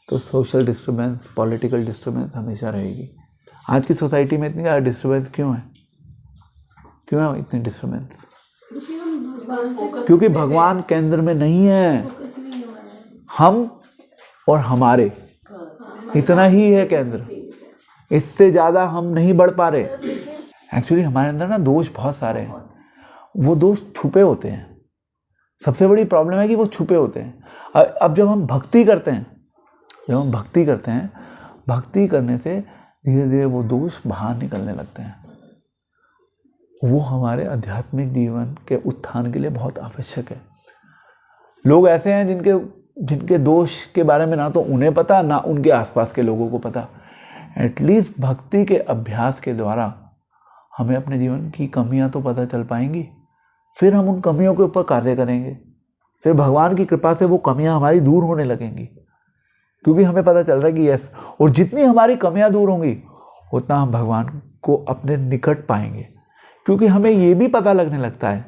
तो सोशल डिस्टर्बेंस, पॉलिटिकल डिस्टर्बेंस हमेशा रहेगी। आज की सोसाइटी में इतनी ज़्यादा डिस्टर्बेंस क्यों है? क्यों है इतनी डिस्टर्बेंस? क्योंकि भगवान केंद्र में नहीं है, हम और हमारे, इतना ही है केंद्र, इससे ज़्यादा हम नहीं बढ़ पा रहे। एक्चुअली हमारे अंदर ना दोष बहुत सारे हैं, वो दोष छुपे होते हैं। सबसे बड़ी प्रॉब्लम है कि वो छुपे होते हैं। अब जब हम भक्ति करते हैं, भक्ति करने से धीरे धीरे वो दोष बाहर निकलने लगते हैं। वो हमारे आध्यात्मिक जीवन के उत्थान के लिए बहुत आवश्यक है। लोग ऐसे हैं जिनके दोष के बारे में ना तो उन्हें पता, ना उनके आसपास के लोगों को पता। एटलीस्ट भक्ति के अभ्यास के द्वारा हमें अपने जीवन की कमियां तो पता चल पाएंगी, फिर हम उन कमियों के ऊपर कार्य करेंगे, फिर भगवान की कृपा से वो कमियां हमारी दूर होने लगेंगी, क्योंकि हमें पता चल रहा है कि यस, और जितनी हमारी कमियां दूर होंगी उतना हम भगवान को अपने निकट पाएंगे। क्योंकि हमें ये भी पता लगने लगता है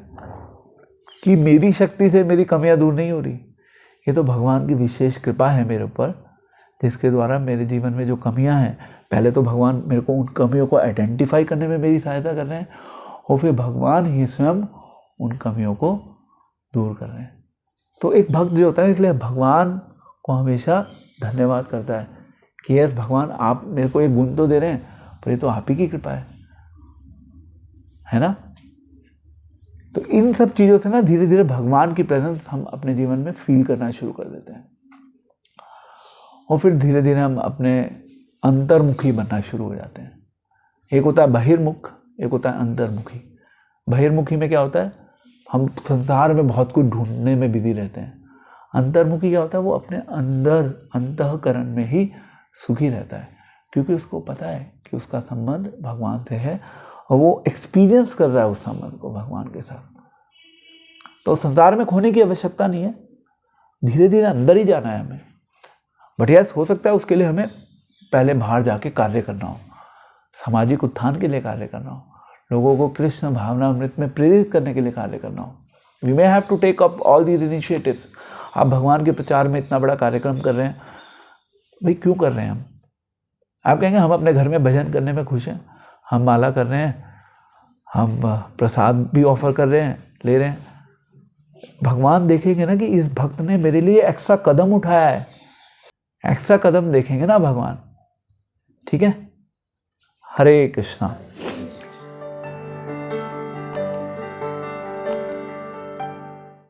कि मेरी शक्ति से मेरी कमियां दूर नहीं हो रही, ये तो भगवान की विशेष कृपा है मेरे ऊपर, जिसके द्वारा मेरे जीवन में जो कमियां हैं, पहले तो भगवान मेरे को उन कमियों को आइडेंटिफाई करने में मेरी सहायता कर रहे हैं, और फिर भगवान ही स्वयं उन कमियों को दूर कर रहे हैं। तो एक भक्त जो होता है, इसलिए भगवान को हमेशा धन्यवाद करता है कि यस भगवान, आप मेरे को एक गुण तो दे रहे हैं, पर ये तो आप ही की कृपा है ना। तो इन सब चीज़ों से ना धीरे धीरे भगवान की प्रेजेंस हम अपने जीवन में फील करना शुरू कर देते हैं, और फिर धीरे धीरे हम अपने अंतर्मुखी बनना शुरू हो जाते हैं। एक होता है बहिर्मुख, एक होता है अंतर्मुखी। बहिर्मुखी में क्या होता है, हम संसार में बहुत कुछ ढूंढने में बिजी रहते हैं। अंतर्मुखी क्या होता है, वो अपने अंदर अंतःकरण में ही सुखी रहता है, क्योंकि उसको पता है कि उसका संबंध भगवान से है, और वो एक्सपीरियंस कर रहा है उस संबंध को भगवान के साथ। तो संसार में खोने की आवश्यकता नहीं है, धीरे धीरे अंदर ही जाना है हमें। बट यस, हो सकता है उसके लिए हमें पहले बाहर जाके कार्य करना हो, सामाजिक उत्थान के लिए कार्य करना हो, लोगों को कृष्ण भावना अमृत में प्रेरित करने के लिए कार्य करना हो। We may have to take up all these initiatives. आप भगवान के प्रचार में इतना बड़ा कार्यक्रम कर रहे हैं, भाई क्यों कर रहे हैं हम? आप कहेंगे हम अपने घर में भजन करने में खुश हैं, हम माला कर रहे हैं, हम प्रसाद भी ऑफर कर रहे हैं, ले रहे हैं। भगवान देखेंगे ना कि इस भक्त ने मेरे लिए एक्स्ट्रा कदम उठाया है, एक्स्ट्रा कदम देखेंगे ना भगवान। ठीक है, हरे कृष्णा।